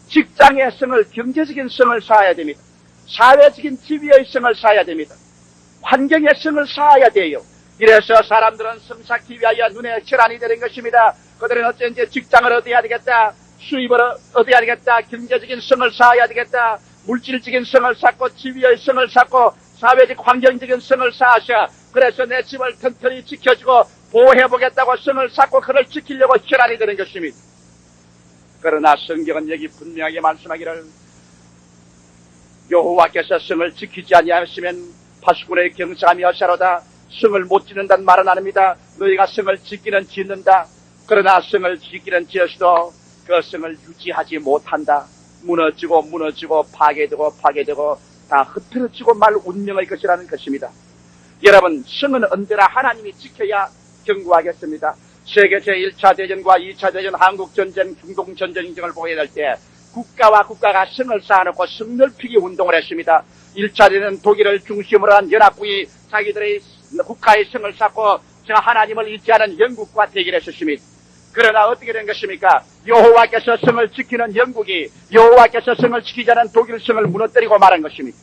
직장의 성을, 경제적인 성을 쌓아야 됩니다. 사회적인 지위의 성을 쌓아야 됩니다. 환경의 성을 쌓아야 돼요. 이래서 사람들은 성 쌓기 위하여 눈에 혈안이 되는 것입니다. 그들은 어쩐지 직장을 얻어야 되겠다. 수입을 얻어야 되겠다. 경제적인 성을 쌓아야 되겠다. 물질적인 성을 쌓고 지위의 성을 쌓고 사회적 환경적인 성을 쌓아서 그래서 내 집을 튼튼히 지켜주고 보호해보겠다고 성을 쌓고 그를 지키려고 혈안이 되는 것입니다. 그러나 성경은 여기 분명하게 말씀하기를 여호와께서 성을 지키지 아니하시면 파수꾼의 경성함이 어사로다. 성을 못 짓는다는 말은 아닙니다. 너희가 성을 짓기는 짓는다. 그러나 성을 짓기는 지어서도 그 성을 유지하지 못한다. 무너지고 파괴되고 다 흩어지고 말 운명의 것이라는 것입니다. 여러분, 성은 언제나 하나님이 지켜야 견고하겠습니다. 세계 제1차 대전과 2차 대전, 한국전쟁, 중동전쟁 등을 보게 될 때 국가와 국가가 성을 쌓아놓고 성 넓히기 운동을 했습니다. 1차 대전 독일을 중심으로 한 연합국이 자기들의 국가의 성을 쌓고 저 하나님을 잊지 않은 영국과 대결했었습니다. 그러나 어떻게 된 것입니까? 여호와께서 성을 지키는 영국이 여호와께서 성을 지키지 않은 독일 성을 무너뜨리고 말한 것입니다.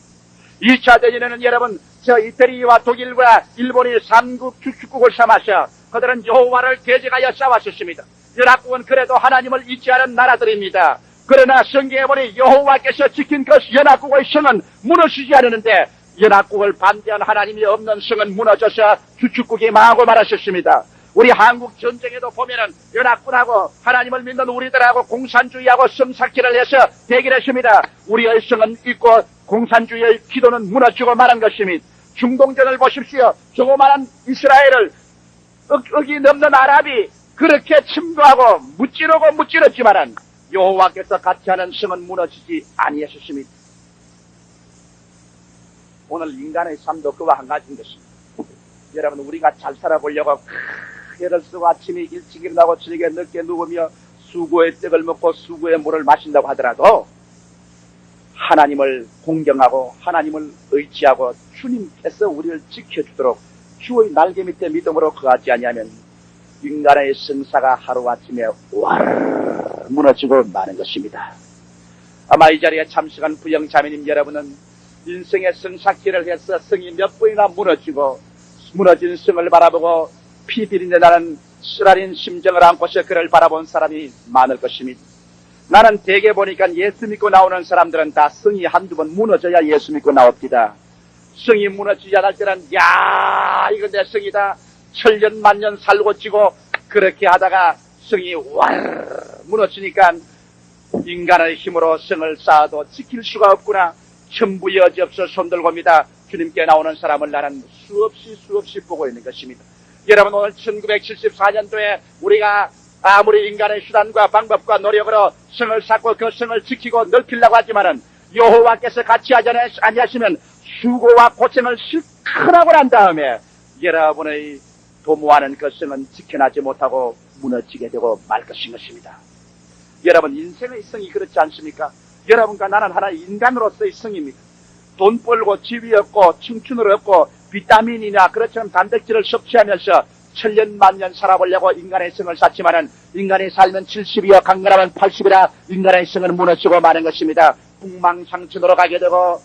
2차 대전에는 여러분 저 이태리와 독일과 일본이 삼국 주축국을 삼아서 그들은 여호와를 대적하여 싸웠었습니다. 연합국은 그래도 하나님을 잊지 않은 나라들입니다. 그러나 성경에 보니 여호와께서 지킨 그 연합국의 성은 무너지지 않았는데 연합국을 반대한 하나님이 없는 성은 무너져서 주축국이 망하고 말았었습니다. 우리 한국 전쟁에도 보면은 연합군하고 하나님을 믿는 우리들하고 공산주의하고 성 쌓기를 해서 대결했습니다. 우리의 성은 있고 공산주의의 기도는 무너지고 말한 것입니다. 중동전을 보십시오. 조그마한 이스라엘을 억이 넘는 아랍이 그렇게 침도하고 무찌르지만은 여호와께서 같이 하는 성은 무너지지 아니하셨습니다. 오늘 인간의 삶도 그와 한 가지인 것입니다. 여러분, 우리가 잘 살아보려고 애를 쓰고 아침에 일찍 일어나고 저녁에 늦게 누우며 수고의 떡을 먹고 수고의 물을 마신다고 하더라도 하나님을 공경하고 하나님을 의지하고 주님께서 우리를 지켜주도록 주의 날개 밑에 믿음으로 거하지 아니하면 인간의 성사가 하루아침에 와르르 무너지고 마는 것입니다. 아마 이 자리에 참석한 부영자매님 여러분은 인생의 성사기를 해서 성이 몇 번이나 무너진 성을 바라보고 피 비린내 나는 쓰라린 심정을 안고서 그를 바라본 사람이 많을 것입니다. 나는 대개 보니까 예수 믿고 나오는 사람들은 다 성이 한두 번 무너져야 예수 믿고 나옵니다. 성이 무너지지 않을 때는 야 이거 내 성이다. 천년 만년 살고 찌고 그렇게 하다가 성이 와르르 무너지니까 인간의 힘으로 성을 쌓아도 지킬 수가 없구나. 천부 여지없어 손들고입니다. 주님께 나오는 사람을 나는 수없이 보고 있는 것입니다. 여러분, 오늘 1974년도에 우리가 아무리 인간의 수단과 방법과 노력으로 성을 쌓고 그 성을 지키고 넓히려고 하지만은 여호와께서 같이 하지 아니하시면 수고와 고생을 실컷 하고 난 다음에 여러분의 도모하는 그 성은 지켜나지 못하고 무너지게 되고 말 것입니다. 여러분, 인생의 성이 그렇지 않습니까? 여러분과 나는 하나의 인간으로서의 성입니다. 돈 벌고 지위 얻고 청춘을 얻고 비타민이나 그렇처럼 단백질을 섭취하면서 천년만년 살아보려고 인간의 성을 쌓지만은 인간이 살면 70이요 강건하면 80이라 인간의 성은 무너지고 마는 것입니다. 풍망상천으로 가게 되고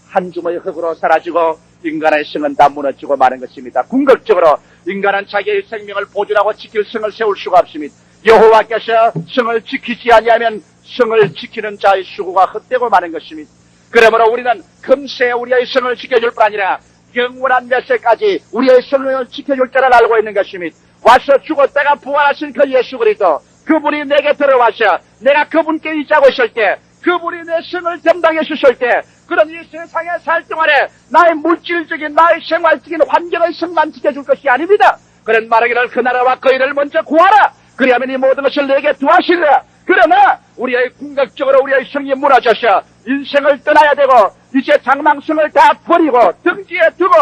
한 주머니 흙으로 사라지고 인간의 성은 다 무너지고 마는 것입니다. 궁극적으로 인간은 자기의 생명을 보존하고 지킬 성을 세울 수가 없습니다. 여호와께서 성을 지키지 아니하면 성을 지키는 자의 수고가 헛되고 마는 것입니다. 그러므로 우리는 금세 우리의 성을 지켜줄 뿐 아니라 영원한 멸세까지 우리의 성을 지켜줄 자를 알고 있는 것입니다. 와서 죽었다가 부활하신 그 예수 그리스도, 그분이 내게 들어와서 내가 그분께 의지하고 있을 때, 그분이 내 성을 담당해 주실 때, 그런 이 세상에 살 동안에 나의 물질적인, 나의 생활적인 환경의 성만 지켜줄 것이 아닙니다. 그런 말하기를 그 나라와 그 일을 먼저 구하라. 그리하면 이 모든 것을 내게 도와주리라. 그러나 우리의 궁극적으로 우리의 성이 무너져서 인생을 떠나야 되고 이제 장망성을 다 버리고 등지에 두고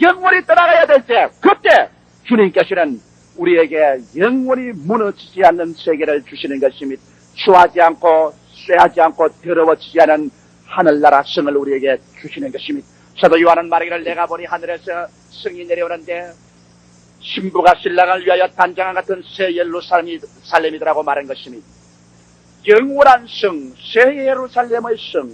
영원히 떠나가야 될 때, 그때 주님께서는 우리에게 영원히 무너지지 않는 세계를 주시는 것입니다. 추하지 않고 쇠하지 않고 더러워지지 않은 하늘나라 성을 우리에게 주시는 것입니다. 사도 요한은 말하기를 내가 보니 하늘에서 성이 내려오는데 신부가 신랑을 위하여 단장한 같은 새 예루살렘이더라고 말한 것입니다. 영원한 성, 새 예루살렘의 성,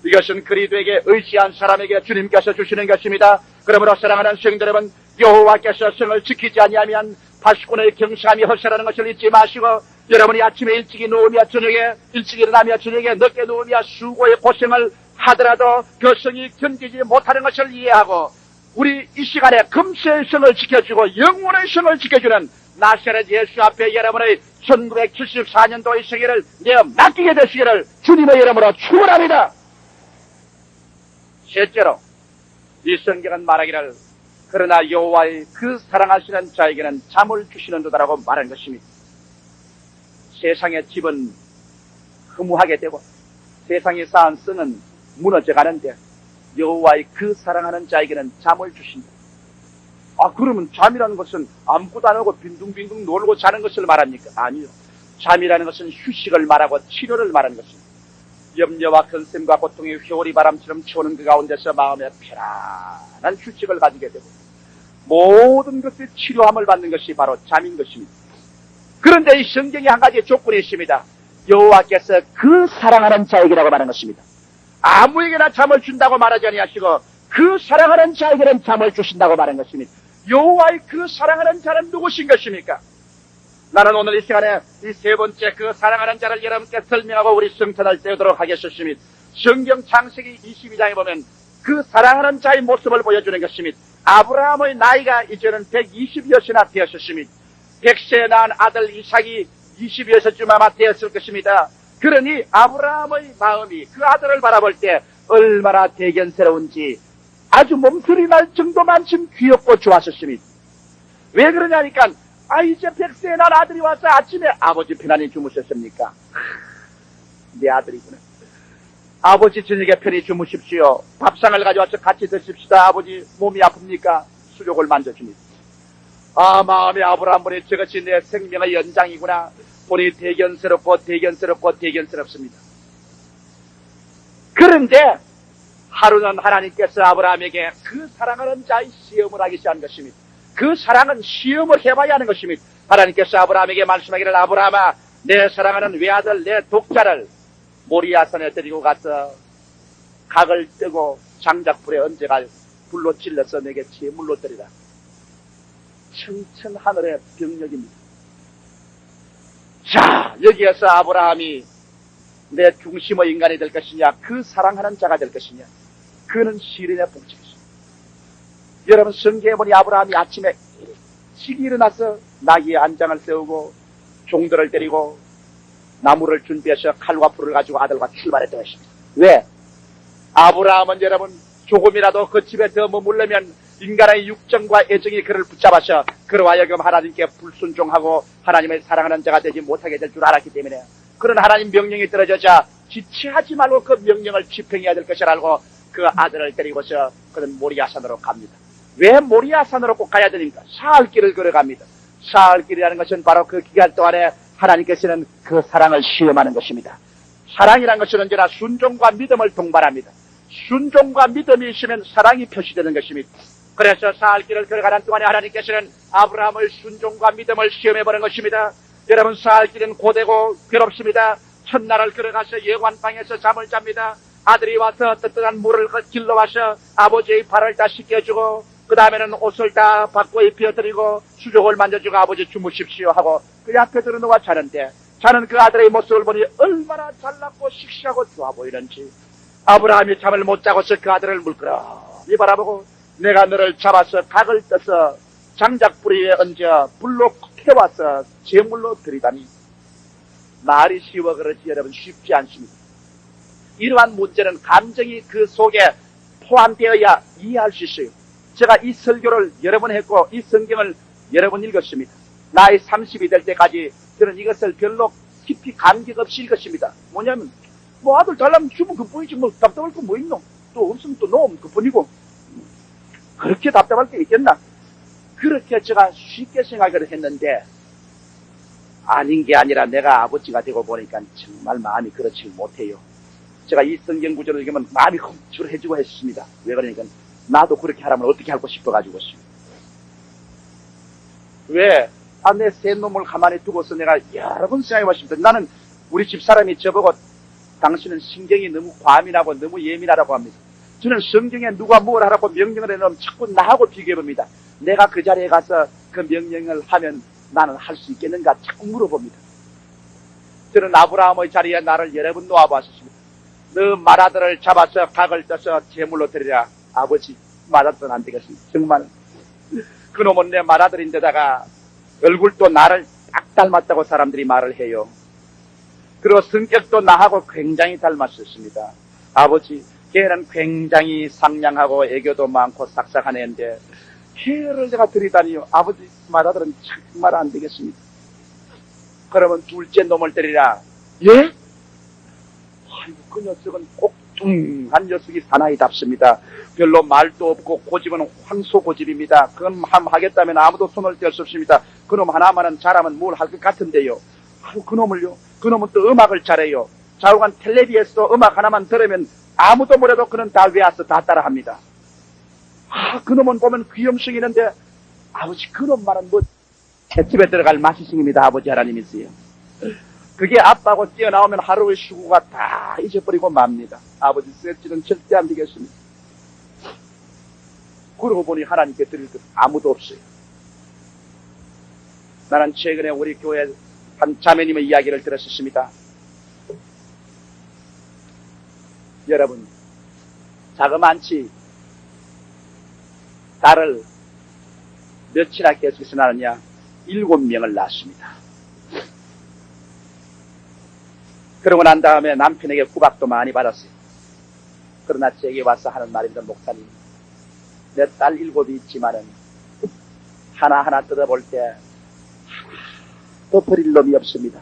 이것은 그리스도에게 의지한 사람에게 주님께서 주시는 것입니다. 그러므로 사랑하는 성도 여러분, 여호와께서 성을 지키지 아니하면 파수꾼의 경상함이 헛사라는 것을 잊지 마시고, 여러분이 아침에 일찍이 누우며 저녁에 일찍 일어나며 저녁에 늦게 누우며 수고의 고생을 하더라도 그 성이 견디지 못하는 것을 이해하고 우리 이 시간에 금세의 성을 지켜주고 영원의 성을 지켜주는 나사렛 예수 앞에 여러분의 1974년도의 세계를 내어 맡기게 되시기를 주님의 이름으로 축원합니다. 셋째로 이 성경은 말하기를 그러나 여호와의 그 사랑하시는 자에게는 잠을 주시는 도다라고 말한 것입니다. 세상의 집은 허무하게 되고 세상에 쌓은 성은 무너져 가는데 여호와의 그 사랑하는 자에게는 잠을 주신다. 그러면 잠이라는 것은 아무것도 안 하고 빈둥빈둥 놀고 자는 것을 말합니까? 아니요. 잠이라는 것은 휴식을 말하고 치료를 말하는 것입니다. 염려와 근심과 고통이 회오리 바람처럼 치우는 그 가운데서 마음에 편안한 휴식을 가지게 되고 모든 것이 치료함을 받는 것이 바로 잠인 것입니다. 그런데 이 성경에 한 가지 조건이 있습니다. 여호와께서 그 사랑하는 자에게라고 말하는 것입니다. 아무에게나 잠을 준다고 말하지 아니하시고 그 사랑하는 자에게는 잠을 주신다고 말하는 것입니다. 여호와의 그 사랑하는 자는 누구신 것입니까? 나는 오늘 이 시간에 이 세 번째 그 사랑하는 자를 여러분께 설명하고 우리 성탄을 떼도록 하겠습니다. 성경 창세기 22장에 보면 그 사랑하는 자의 모습을 보여주는 것입니다. 아브라함의 나이가 이제는 120여세나 되었습니다. 100세에 낳은 아들 이삭이 20여세쯤 아마 되었을 것입니다. 그러니 아브라함의 마음이 그 아들을 바라볼 때 얼마나 대견스러운지 아주 몸소리 날 정도만큼 귀엽고 좋았었습니다. 왜 그러냐니까 이제 100세에 난 아들이 와서 아침에 아버지 편안히 주무셨습니까? 내 아들이구나. 아버지 저녁에 편히 주무십시오. 밥상을 가져와서 같이 드십시다. 아버지 몸이 아픕니까? 수족을 만져줍니다. 마음에 아브라함 보니 저것이 내 생명의 연장이구나. 보니 대견스럽습니다. 그런데 하루는 하나님께서 아브라함에게 그 사랑하는 자의 시험을 하기 시작한 것입니다. 그 사랑은 시험을 해봐야 하는 것입니다. 하나님께서 아브라함에게 말씀하기를 아브라함아 내 사랑하는 외아들 내 독자를 모리아산에 데리고 가서 각을 뜨고 장작불에 얹어가 불로 찔러서 내게 제물로 드리라. 청천 하늘의 병력입니다. 자, 여기에서 아브라함이 내 중심의 인간이 될 것이냐, 그 사랑하는 자가 될 것이냐, 그는 시련의 복지겠습니다. 여러분 성경에 보니 아브라함이 아침에 일찍 일어나서 나귀의 안장을 세우고 종들을 데리고 나무를 준비해서 칼과 불을 가지고 아들과 출발했다고 했습니다. 왜? 아브라함은 여러분 조금이라도 그 집에 더 머물려면 인간의 육정과 애정이 그를 붙잡아서 그로 하여금 하나님께 불순종하고 하나님의 사랑하는 자가 되지 못하게 될 줄 알았기 때문에 그런 하나님 명령이 떨어지자 지체하지 말고 그 명령을 집행해야 될 것을 알고 그 아들을 데리고서 그는 모리아산으로 갑니다. 왜 모리아산으로 꼭 가야 됩니까? 사흘길을 걸어갑니다. 사흘길이라는 것은 바로 그 기간 동안에 하나님께서는 그 사랑을 시험하는 것입니다. 사랑이라는 것은 언제나 순종과 믿음을 동반합니다. 순종과 믿음이 있으면 사랑이 표시되는 것입니다. 그래서 사흘길을 걸어가는 동안에 하나님께서는 아브라함을 순종과 믿음을 시험해보는 것입니다. 여러분, 사흘길은 고되고 괴롭습니다. 첫날을 걸어가서 예관방에서 잠을 잡니다. 아들이 와서 뜨뜻한 물을 길러와서 아버지의 발을 다 씻겨주고 그 다음에는 옷을 다 바꿔 입혀드리고 수족을 만져주고 아버지 주무십시오 하고 그 앞에 들어누워 자는데, 자는 그 아들의 모습을 보니 얼마나 잘났고 씩씩하고 좋아 보이는지 아브라함이 잠을 못 자고서 그 아들을 물끄러미 바라보고 내가 너를 잡아서 각을 떠서 장작뿌리에 얹어 불로 태워서 제물로 드리다니. 말이 쉬워 그렇지 여러분 쉽지 않습니다. 이러한 문제는 감정이 그 속에 포함되어야 이해할 수 있어요. 제가 이 설교를 여러 번 했고 이 성경을 여러 번 읽었습니다. 나이 30이 될 때까지 저는 이것을 별로 깊이 감격 없이 읽었습니다. 뭐냐면 뭐 아들 잘나면 주면 그뿐이지 뭐 답답할 거 뭐 있노? 또 없으면 또 놓으면 그뿐이고 그렇게 답답할 게 있겠나? 그렇게 제가 쉽게 생각을 했는데 아닌 게 아니라 내가 아버지가 되고 보니까 정말 마음이 그렇지 못해요. 제가 이 성경 구절을 읽으면 마음이 흠출해지고 했습니다. 왜 그러니까 나도 그렇게 하라면 어떻게 하고 싶어가지고요. 왜? 내 새 놈을 가만히 두고서 내가 여러 번 생각해봤습니다. 나는 우리 집사람이 저보고 당신은 신경이 너무 과민하고 너무 예민하다고 합니다. 저는 성경에 누가 뭘 하라고 명령을 해놓으면 자꾸 나하고 비교해봅니다. 내가 그 자리에 가서 그 명령을 하면 나는 할 수 있겠는가 자꾸 물어봅니다. 저는 아브라함의 자리에 나를 여러 번 놓아봤습니다. 너 맏아들을 잡아서 각을 떠서 제물로 드리라. 아버지, 맏아들은 안 되겠습니다. 정말 그놈은 내 맏아들인데다가 얼굴도 나를 딱 닮았다고 사람들이 말을 해요. 그리고 성격도 나하고 굉장히 닮았었습니다. 아버지, 걔는 굉장히 상냥하고 애교도 많고 싹싹한 애인데 걔를 내가 드리다니요. 아버지, 맏아들은 정말 안 되겠습니다. 그러면 둘째 놈을 드리라. 예? 아이고, 그 녀석은 꼭뚱한 녀석이 사나이답습니다. 별로 말도 없고 고집은 황소 고집입니다. 그건 하겠다면 아무도 손을 뗄 수 없습니다. 그놈 하나만은 잘하면 뭘 할 것 같은데요. 아유, 그놈을요. 그놈은 또 음악을 잘해요. 좌우간 텔레비에서도 음악 하나만 들으면 아무도 뭐래도 그는 다 외워서 다 따라합니다. 그놈은 보면 귀염성이 있는데 아버지 그놈만은 뭐 횟집에 들어갈 맛이십니다. 아버지 하나님이세요. 그게 아빠고 뛰어나오면 하루의 수고가 다 잊어버리고 맙니다. 아버지 셋지는 절대 안 되겠습니다. 그러고 보니 하나님께 드릴 것 아무도 없어요. 나는 최근에 우리 교회 한 자매님의 이야기를 들었습니다. 여러분, 자그만치 딸을 몇이나 계속해서 낳느냐? 7명을 낳았습니다. 그러고 난 다음에 남편에게 구박도 많이 받았어요. 그러나 제게 와서 하는 말입니다. 목사님, 내 딸 7이 있지만은 하나하나 뜯어볼 때 또 버릴 놈이 없습니다.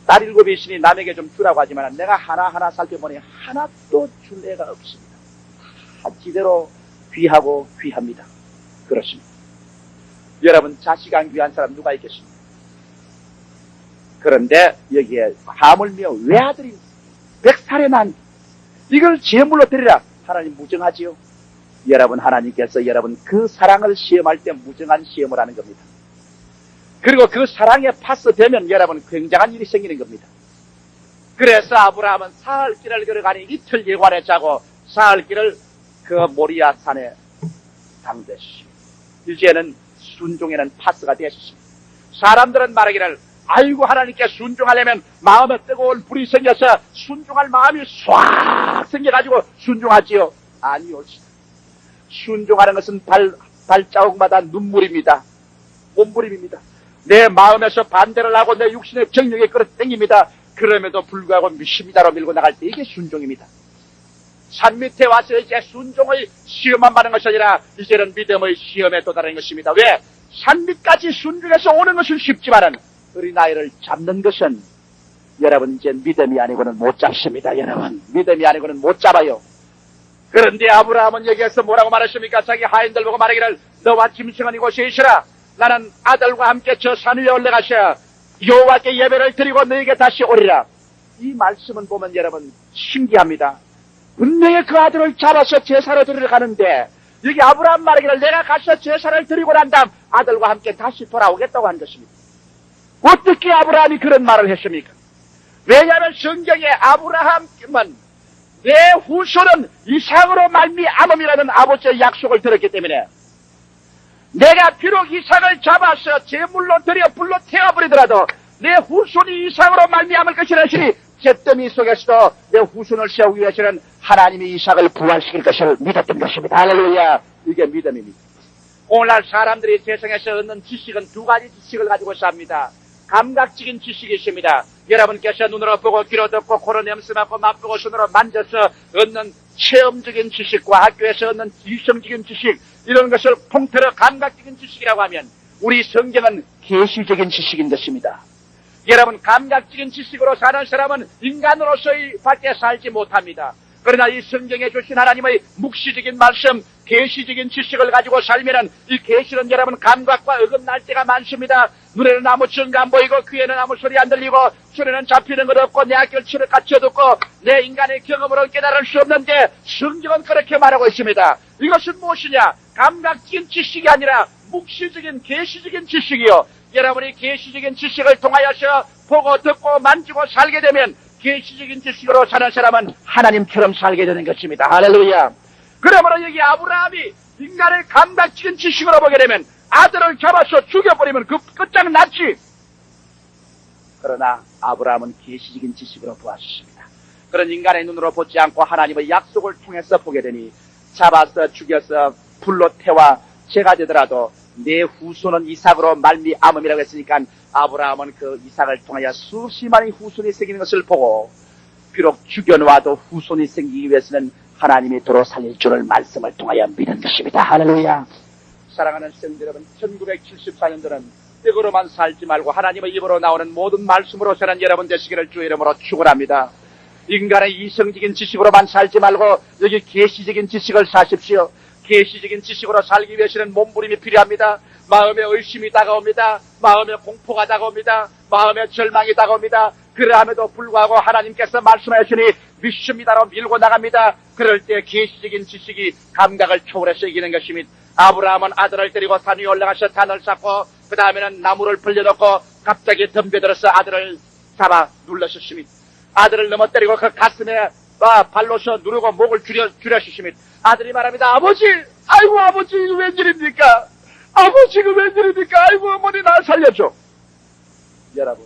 딸 7이 있으니 남에게 좀 주라고 하지만 내가 하나하나 살펴보니 하나도 줄 애가 없습니다. 지대로 귀하고 귀합니다. 그렇습니다. 여러분, 자식 안 귀한 사람 누가 있겠습니까? 그런데 여기에 하물며 외아들이 100살에 난 이걸 제물로 드리라. 하나님 무정하지요? 여러분, 하나님께서 여러분 그 사랑을 시험할 때 무정한 시험을 하는 겁니다. 그리고 그 사랑에 파스되면 여러분 굉장한 일이 생기는 겁니다. 그래서 아브라함은 사흘길을 걸어가니 이틀 예관에 자고 사흘길을 그 모리아 산에 당됐습니다. 이제는 순종에는 파스가 되었습니다. 사람들은 말하기를 아이고 하나님께 순종하려면 마음에 뜨거운 불이 생겨서 순종할 마음이 쏴 생겨가지고 순종하지요. 아니요. 순종하는 것은 발자국마다 눈물입니다. 몸부림입니다. 내 마음에서 반대를 하고 내 육신의 정력에 끌어당깁니다. 그럼에도 불구하고 믿습니다로 밀고 나갈 때 이게 순종입니다. 산 밑에 와서 이제 순종의 시험만 받는 것이 아니라 이제는 믿음의 시험에 도달하는 것입니다. 왜? 산 밑까지 순종해서 오는 것은 쉽지만은 어린아이를 잡는 것은 여러분 이제 믿음이 아니고는 못 잡습니다. 여러분 믿음이 아니고는 못 잡아요. 그런데 아브라함은 여기에서 뭐라고 말하십니까? 자기 하인들 보고 말하기를 너와 짐승은 이곳에 있으라. 나는 아들과 함께 저 산 위에 올라가셔 여호와께 예배를 드리고 너에게 다시 오리라. 이 말씀은 보면 여러분 신기합니다. 분명히 그 아들을 잡아서 제사로 드리러 가는데 여기 아브라함 말하기를 내가 가서 제사를 드리고 난 다음 아들과 함께 다시 돌아오겠다고 한 것입니다. 어떻게 아브라함이 그런 말을 했습니까? 왜냐하면 성경에 아브라함은 내 후손은 이삭으로 말미암음이라는 아버지의 약속을 들었기 때문에 내가 비록 이삭을 잡아서 제물로 드려 불로 태워버리더라도 내 후손이 이삭으로 말미암을 것이라 하시니 잿더미 속에서도 내 후손을 세우기 위해서는 하나님이 이삭을 부활시킬 것을 믿었던 것입니다. 할렐루야. 이게 믿음입니다. 오늘날 사람들이 세상에서 얻는 지식은 두 가지 지식을 가지고 삽니다. 감각적인 지식이 있습니다. 여러분께서 눈으로 보고 귀로 듣고 코로 냄새 맡고 맛보고 손으로 만져서 얻는 체험적인 지식과 학교에서 얻는 이성적인 지식 이런 것을 통틀어 감각적인 지식이라고 하면 우리 성경은 계시적인 지식인 것입니다. 여러분 감각적인 지식으로 사는 사람은 인간으로서의 밖에 살지 못합니다. 그러나 이 성경에 주신 하나님의 묵시적인 말씀, 계시적인 지식을 가지고 살면은 이 계시는 여러분 감각과 어긋날 때가 많습니다. 눈에는 아무 증거 안 보이고 귀에는 아무 소리 안 들리고 손에는 잡히는 것 없고 내 학교를 같이 듣고 내 인간의 경험으로 깨달을 수 없는데 성경은 그렇게 말하고 있습니다. 이것은 무엇이냐? 감각적인 지식이 아니라 묵시적인 계시적인 지식이요. 여러분이 계시적인 지식을 통하여서 보고 듣고 만지고 살게 되면 계시적인 지식으로 사는 사람은 하나님처럼 살게 되는 것입니다. 할렐루야. 그러므로 여기 아브라함이 인간의 감각적인 지식으로 보게 되면 아들을 잡아서 죽여버리면 그 끝장났지. 그러나 아브라함은 계시적인 지식으로 보았습니다. 그런 인간의 눈으로 보지 않고 하나님의 약속을 통해서 보게 되니 잡아서 죽여서 불로 태워 죄가 되더라도 내 후손은 이삭으로 말미암음이라고 했으니까 아브라함은 그 이삭을 통하여 수십 만의 후손이 생기는 것을 보고 비록 죽여놓아도 후손이 생기기 위해서는 하나님이 도로 살릴 줄을 말씀을 통하여 믿은 것입니다. 할렐루야. 사랑하는 성도 여러분, 1974년도는 뜻으로만 살지 말고 하나님의 입으로 나오는 모든 말씀으로 사는 여러분 되시기를 주의 이름으로 축원합니다. 인간의 이성적인 지식으로만 살지 말고 여기 계시적인 지식을 사십시오. 계시적인 지식으로 살기 위해서는 몸부림이 필요합니다. 마음에 의심이 다가옵니다. 마음에 공포가 다가옵니다. 마음에 절망이 다가옵니다. 그러함에도 불구하고 하나님께서 말씀하시니 믿습니다로 밀고 나갑니다. 그럴 때 계시적인 지식이 감각을 초월해서 이기는 것입니다. 아브라함은 아들을 데리고 산 위에 올라가서 단을 쌓고 그 다음에는 나무를 벌려놓고 갑자기 덤벼들어서 아들을 잡아 눌러셨습니다. 아들을 넘어뜨리고 그 가슴에 발로서 누르고 목을 줄여주십니다. 아들이 말합니다. 아버지! 아이고 아버지 이거 웬일입니까? 아버지 이거 웬일입니까? 아이고 어머니 나 살려줘. 여러분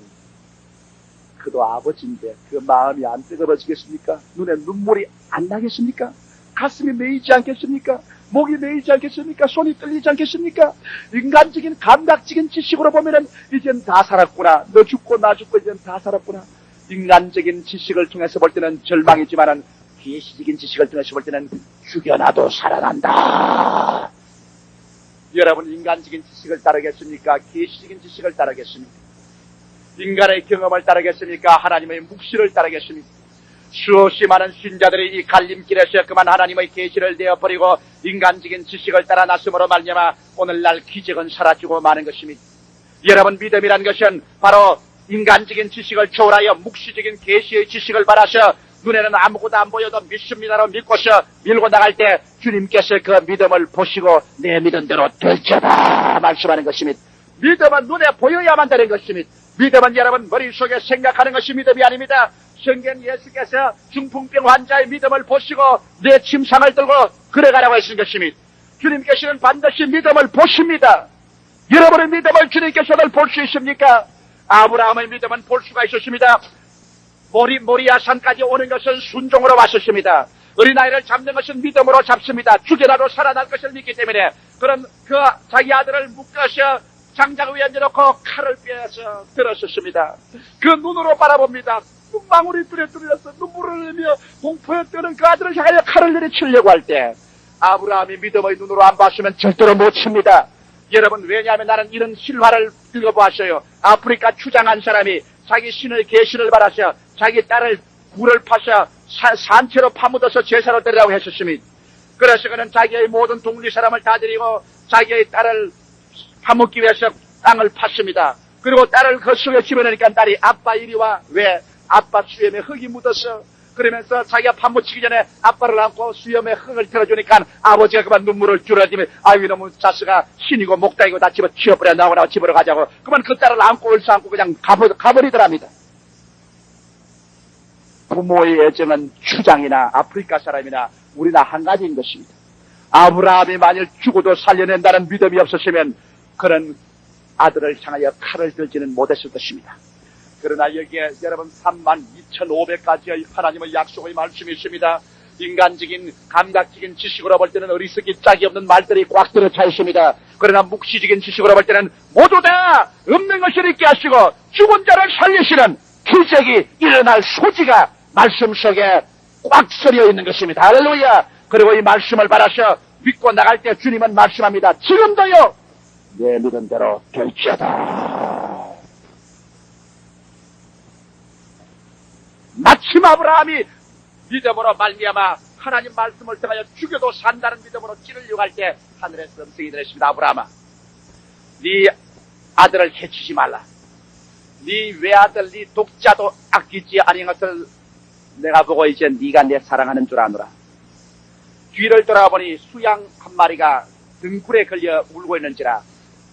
그도 아버지인데 그 마음이 안 뜨거워지겠습니까? 눈에 눈물이 안 나겠습니까? 가슴이 메이지 않겠습니까? 목이 메이지 않겠습니까? 손이 떨리지 않겠습니까? 인간적인 감각적인 지식으로 보면은 이젠 다 살았구나. 너 죽고 나 죽고 이젠 다 살았구나. 인간적인 지식을 통해서 볼 때는 절망이지만은 계시적인 지식을 통해서 볼 때는 죽여놔도 살아난다. 여러분 인간적인 지식을 따르겠습니까? 계시적인 지식을 따르겠습니까? 인간의 경험을 따르겠습니까? 하나님의 묵시를 따르겠습니까? 수없이 많은 신자들이 이 갈림길에서 그만 하나님의 계시를 내어버리고 인간적인 지식을 따라 나섬으로 말미암아 오늘날 기적은 사라지고 마는 것입니다. 여러분 믿음이란 것은 바로 인간적인 지식을 초월하여 묵시적인 계시의 지식을 받아서 눈에는 아무것도 안 보여도 믿습니다로 믿고서 밀고 나갈 때 주님께서 그 믿음을 보시고 내 믿은 대로 될지어다 말씀하는 것입니다. 믿음은 눈에 보여야만 되는 것입니다. 믿음은 여러분 머릿속에 생각하는 것이 믿음이 아닙니다. 성경 예수께서 중풍병 환자의 믿음을 보시고 내 침상을 들고 걸어가라고 하신 것입니다. 주님께서는 반드시 믿음을 보십니다. 여러분의 믿음을 주님께서는 볼 수 있습니까? 아브라함의 믿음은 볼 수가 있었습니다. 모리아 산까지 오는 것은 순종으로 왔었습니다. 어린아이를 잡는 것은 믿음으로 잡습니다. 죽여놔도 살아날 것을 믿기 때문에 그런 그 자기 아들을 묶어서 장작 위에 앉혀놓고 칼을 빼서 들었었습니다. 그 눈으로 바라봅니다. 눈망울이 뚫려서 눈물을 흘리며 공포에 떠는 그 아들을 향하여 칼을 내리치려고 할 때 아브라함이 믿음의 눈으로 안 봤으면 절대로 못 칩니다. 여러분 왜냐하면 나는 이런 실화를 읽어보았어요. 아프리카 추장한 사람이 자기 신의 계시를 받아서 자기 딸을 굴을 파서 산채로 파묻어서 제사로 드리라고 했었습니다. 그래서 그는 자기의 모든 동리 사람을 다 데리고 자기의 딸을 파묻기 위해서 땅을 팠습니다. 그리고 딸을 그 속에 집어넣으니까 딸이 아빠 이리 와. 왜? 아빠 수염에 흙이 묻었어. 그러면서 자기가 파묻히기 전에 아빠를 안고 수염에 흙을 틀어주니까 아버지가 그만 눈물을 줄여지며 아유 이놈의 자식아 신이고 목다이고 다 집어 치워버려 나오라고 집으러 가자고 그만 그 딸을 안고 얼싸안고 그냥 가버리더랍니다. 부모의 애정은 추장이나 아프리카 사람이나 우리나 한 가지인 것입니다. 아브라함이 만일 죽어도 살려낸다는 믿음이 없었으면 그는 아들을 향하여 칼을 들지는 못했을 것입니다. 그러나 여기에 여러분 32,500가지의 하나님의 약속의 말씀이 있습니다. 인간적인 감각적인 지식으로 볼 때는 어리석기 짝이 없는 말들이 꽉 들어차 있습니다. 그러나 묵시적인 지식으로 볼 때는 모두 다 없는 것을 있게 하시고 죽은 자를 살리시는 기적이 일어날 소지가 말씀 속에 꽉 서려 있는 것입니다. 할렐루야. 그리고 이 말씀을 받아서 믿고 나갈 때 주님은 말씀합니다. 지금도요 내 믿음대로 될지어다. 마침 아브라함이 믿음으로 말미암아 하나님 말씀을 통하여 죽여도 산다는 믿음으로 찌를 요구할 때 하늘에서 음성이 들었습니다. 아브라함아, 네 아들을 해치지 말라. 네 외아들, 네 독자도 아끼지 아니한 것을 내가 보고 이제 네가 내 사랑하는 줄 아노라. 뒤를 돌아보니 수양 한 마리가 등굴에 걸려 울고 있는지라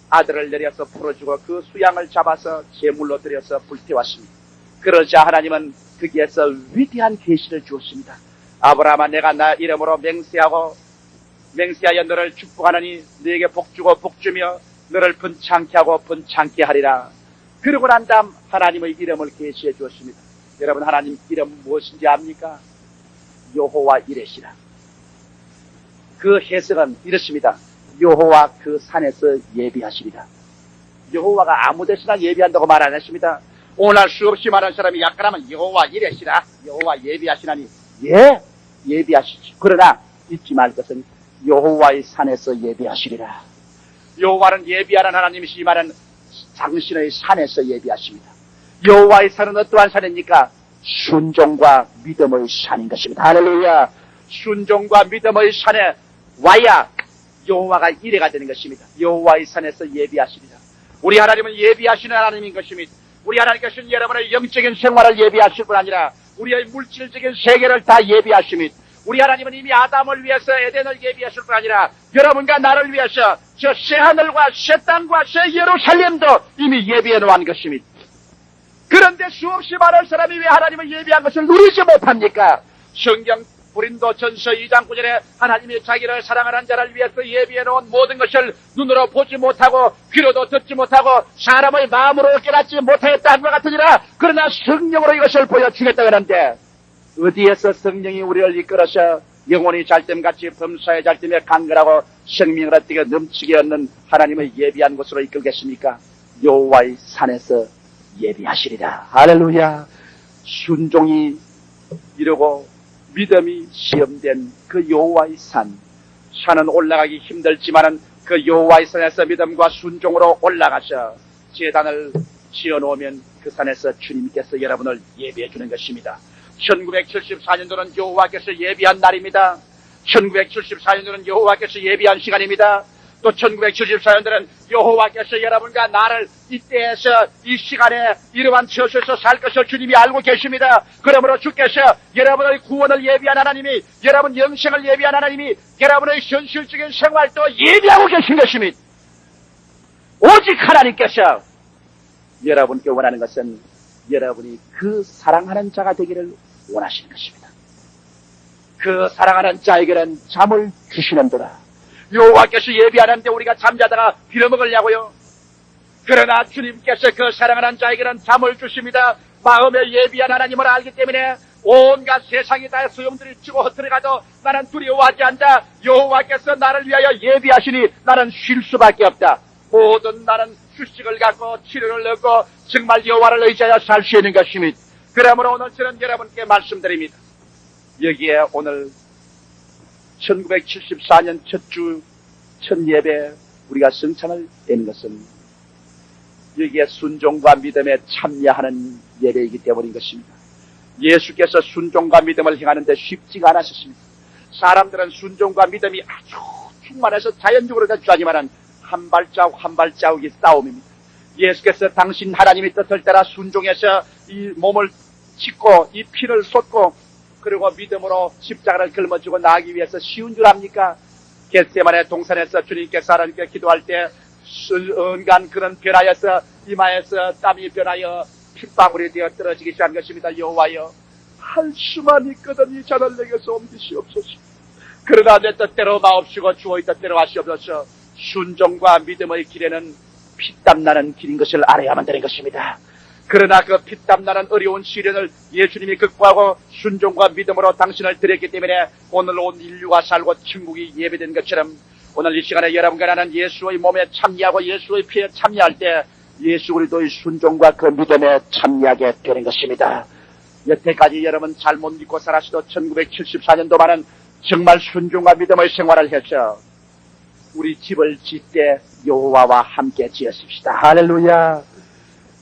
아들을 내려서 풀어주고 그 수양을 잡아서 제물로 들여서 불태웠습니다. 그러자 하나님은 거기에서 위대한 계시를 주었습니다. 아브라함아, 내가 나 이름으로 맹세하여 너를 축복하느니 너에게 복주고 복주며 너를 번창케 하고 번창케 하리라. 그러고 난 다음 하나님의 이름을 계시해 주었습니다. 여러분, 하나님 이름 무엇인지 압니까? 여호와 이레시라. 그 해석은 이렇습니다. 여호와 그 산에서 예비하시리라. 여호와가 아무 데서나 예비한다고 말 안 했습니다. 오늘 수없이 말하는 사람이 약간하면 여호와 이레시라, 여호와 예비하시나니, 예, 예비하시지. 그러나 잊지 말 것은 여호와의 산에서 예비하시리라. 여호와는 예비하는 하나님이시지만은 당신의 산에서 예비하십니다. 여호와의 산은 어떠한 산입니까? 순종과 믿음의 산인 것입니다. 할렐루야. 순종과 믿음의 산에 와야 여호와가 이래가 되는 것입니다. 여호와의 산에서 예비하십니다. 우리 하나님은 예비하시는 하나님인 것입니다. 우리 하나님께서는 여러분의 영적인 생활을 예비하실 뿐 아니라 우리의 물질적인 세계를 다 예비하십니다. 우리 하나님은 이미 아담을 위해서 에덴을 예비하실 뿐 아니라 여러분과 나를 위해서 저 새하늘과 새 땅과 새 예루살렘도 이미 예비해 놓은 것입니다. 그런데 수없이 많은 사람이 왜 하나님을 예비한 것을 누리지 못합니까? 성경 고린도 전서 2장 9절에 하나님이 자기를 사랑하는 자를 위해서 예비해 놓은 모든 것을 눈으로 보지 못하고 귀로도 듣지 못하고 사람의 마음으로 깨닫지 못하였다 한것 같으니라. 그러나 성령으로 이것을 보여주겠다 그러는데 어디에서 성령이 우리를 이끌어서 영혼이 잘됨같이 범사에 잘됨에 강건하고 생명을 어떻게 넘치게 얻는 하나님의 예비한 곳으로 이끌겠습니까? 여호와의 산에서 예비하시리라. 할렐루야. 순종이 이루고 믿음이 시험된 그 여호와의 산은 올라가기 힘들지만은 그 여호와의 산에서 믿음과 순종으로 올라가서 제단을 지어놓으면 그 산에서 주님께서 여러분을 예비해 주는 것입니다. 1974년도는 여호와께서 예비한 날입니다. 1974년도는 여호와께서 예비한 시간입니다. 또 1974년도는 여호와께서 여러분과 나를 이때에서 이 시간에 이러한 처소에서 살 것을 주님이 알고 계십니다. 그러므로 주께서 여러분의 구원을 예비한 하나님이, 여러분 영생을 예비한 하나님이 여러분의 현실적인 생활도 예비하고 계신 것입니다. 오직 하나님께서 여러분께 원하는 것은 여러분이 그 사랑하는 자가 되기를 원하시는 것입니다. 그 사랑하는 자에게는 잠을 주시는도다. 여호와께서 예비하는데 우리가 잠자다가 빌어먹으려고요. 그러나 주님께서 그 사랑하는 자에게는 잠을 주십니다. 마음에 예비한 하나님을 알기 때문에 온갖 세상이 다 소용돌이 치고 흩어져가도 나는 두려워하지 않다. 여호와께서 나를 위하여 예비하시니 나는 쉴 수밖에 없다. 모든 나는 휴식을 갖고 치료를 얻고 정말 여호와를 의지하여 살 수 있는 것입니다. 그러므로 오늘 저는 여러분께 말씀드립니다. 여기에 오늘 1974년 첫 주, 첫 예배 우리가 성찬을 떼는 것은 여기에 순종과 믿음에 참여하는 예배이기 때문인 것입니다. 예수께서 순종과 믿음을 행하는데 쉽지가 않으셨습니다. 사람들은 순종과 믿음이 아주 충만해서 자연적으로 자주하지만은 한 발자국 한 발자국이 싸움입니다. 예수께서 당신 하나님의 뜻을 따라 순종해서 이 몸을 찢고 이 피를 쏟고 그리고 믿음으로 십자가를 짊어지고 나가기 위해서 쉬운 줄 압니까? 겟세마네 동산에서 주님께서 하나님께 기도할 때 은간 그런 변하여서 이마에서 땀이 변하여 핏방울이 되어 떨어지기 시작한 것입니다. 여호와여, 할 수만 있거든 이 잔을 내게서 옮기시옵소서. 그러나 내 뜻대로 마옵시고 주의 뜻대로 하시옵소서. 순종과 믿음의 길에는 피땀나는 길인 것을 알아야만 되는 것입니다. 그러나 그 피땀나는 어려운 시련을 예수님이 극복하고 순종과 믿음으로 당신을 드렸기 때문에 오늘 온 인류가 살고 천국이 예배된 것처럼 오늘 이 시간에 여러분과 나는 예수의 몸에 참여하고 예수의 피에 참여할 때 예수 그리스도의 순종과 그 믿음에 참여하게 되는 것입니다. 여태까지 여러분 잘못 믿고 살았어도 1974년도만은 정말 순종과 믿음의 생활을 해서 우리 집을 짓때 여호와와 함께 지었습시다. 할렐루야.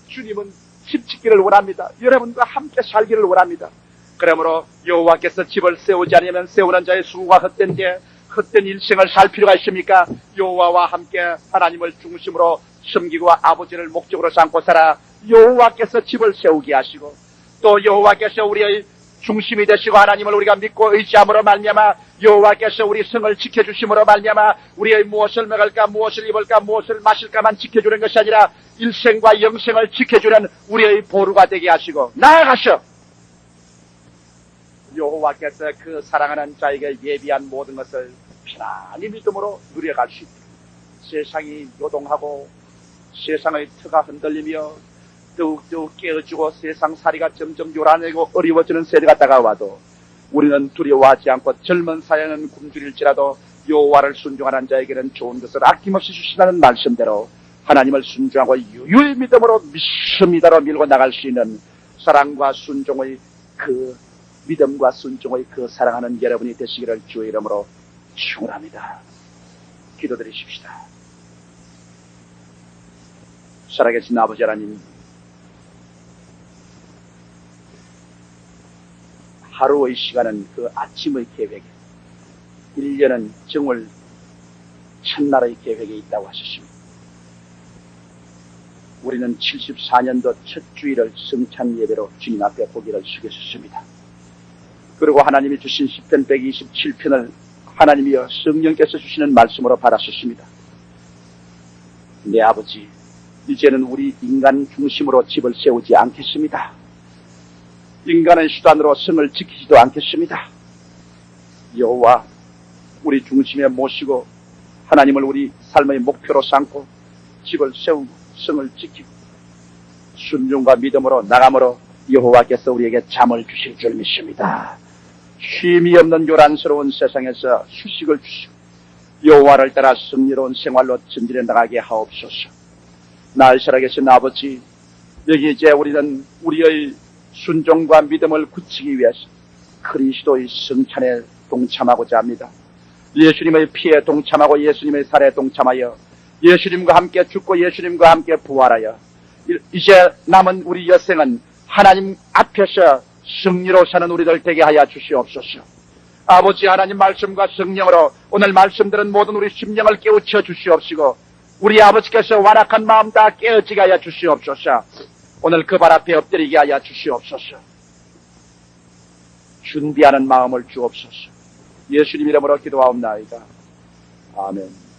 주님은 집 짓기를 원합니다. 여러분과 함께 살기를 원합니다. 그러므로 여호와께서 집을 세우지 않으면 세우는 자의 수고가 헛된데 헛된 일생을 살 필요가 있습니까? 여호와와 함께 하나님을 중심으로 섬기고 아버지를 목적으로 삼고 살아 여호와께서 집을 세우게 하시고 또 여호와께서 우리의 중심이 되시고 하나님을 우리가 믿고 의지함으로 말미암아 여호와께서 우리 성을 지켜주심으로 말미암아 우리의 무엇을 먹을까 무엇을 입을까 무엇을 마실까만 지켜주는 것이 아니라 일생과 영생을 지켜주는 우리의 보루가 되게 하시고 나아가셔 여호와께서 그 사랑하는 자에게 예비한 모든 것을 편안히 믿음으로 누려갈 수 있도록 세상이 요동하고 세상의 터가 흔들리며 더욱더욱 깨어지고 세상살이가 점점 요란해지고 어려워지는 세대가 다가와도 우리는 두려워하지 않고 젊은 사연은 굶주릴지라도 여호와를 순종하는 자에게는 좋은 것을 아낌없이 주시다는 말씀대로 하나님을 순종하고 유유히 믿음으로 믿습니다로 밀고 나갈 수 있는 사랑과 순종의 그 믿음과 순종의 그 사랑하는 여러분이 되시기를 주의 이름으로 축원합니다. 기도드리십시다. 살아계신 아버지 하나님, 하루의 시간은 그 아침의 계획에 1년은 정월 첫날의 계획에 있다고 하셨습니다. 우리는 74년도 첫 주일을 성찬 예배로 주님 앞에 고개를 숙였습니다. 그리고 하나님이 주신 10편 127편을 하나님이여 성령께서 주시는 말씀으로 받았습니다. 내 아버지, 이제는 우리 인간 중심으로 집을 세우지 않겠습니다. 인간의 수단으로 성을 지키지도 않겠습니다. 여호와, 우리 중심에 모시고 하나님을 우리 삶의 목표로 삼고 집을 세우고 성을 지키고 순종과 믿음으로 나감으로 여호와께서 우리에게 잠을 주실 줄 믿습니다. 쉼이 없는 요란스러운 세상에서 휴식을 주시고 여호와를 따라 승리로운 생활로 전진해 나가게 하옵소서. 날 살아계신 아버지, 여기 이제 우리는 우리의 순종과 믿음을 굳히기 위해서 그리스도의 성찬에 동참하고자 합니다. 예수님의 피에 동참하고 예수님의 살에 동참하여 예수님과 함께 죽고 예수님과 함께 부활하여 이제 남은 우리 여생은 하나님 앞에서 승리로 사는 우리들 되게 하여 주시옵소서. 아버지 하나님 말씀과 성령으로 오늘 말씀들은 모든 우리 심령을 깨우쳐 주시옵시고 우리 아버지께서 완악한 마음 다 깨어지게 하여 주시옵소서. 오늘 그 발 앞에 엎드리게 하여 주시옵소서. 준비하는 마음을 주옵소서. 예수님 이름으로 기도하옵나이다. 아멘.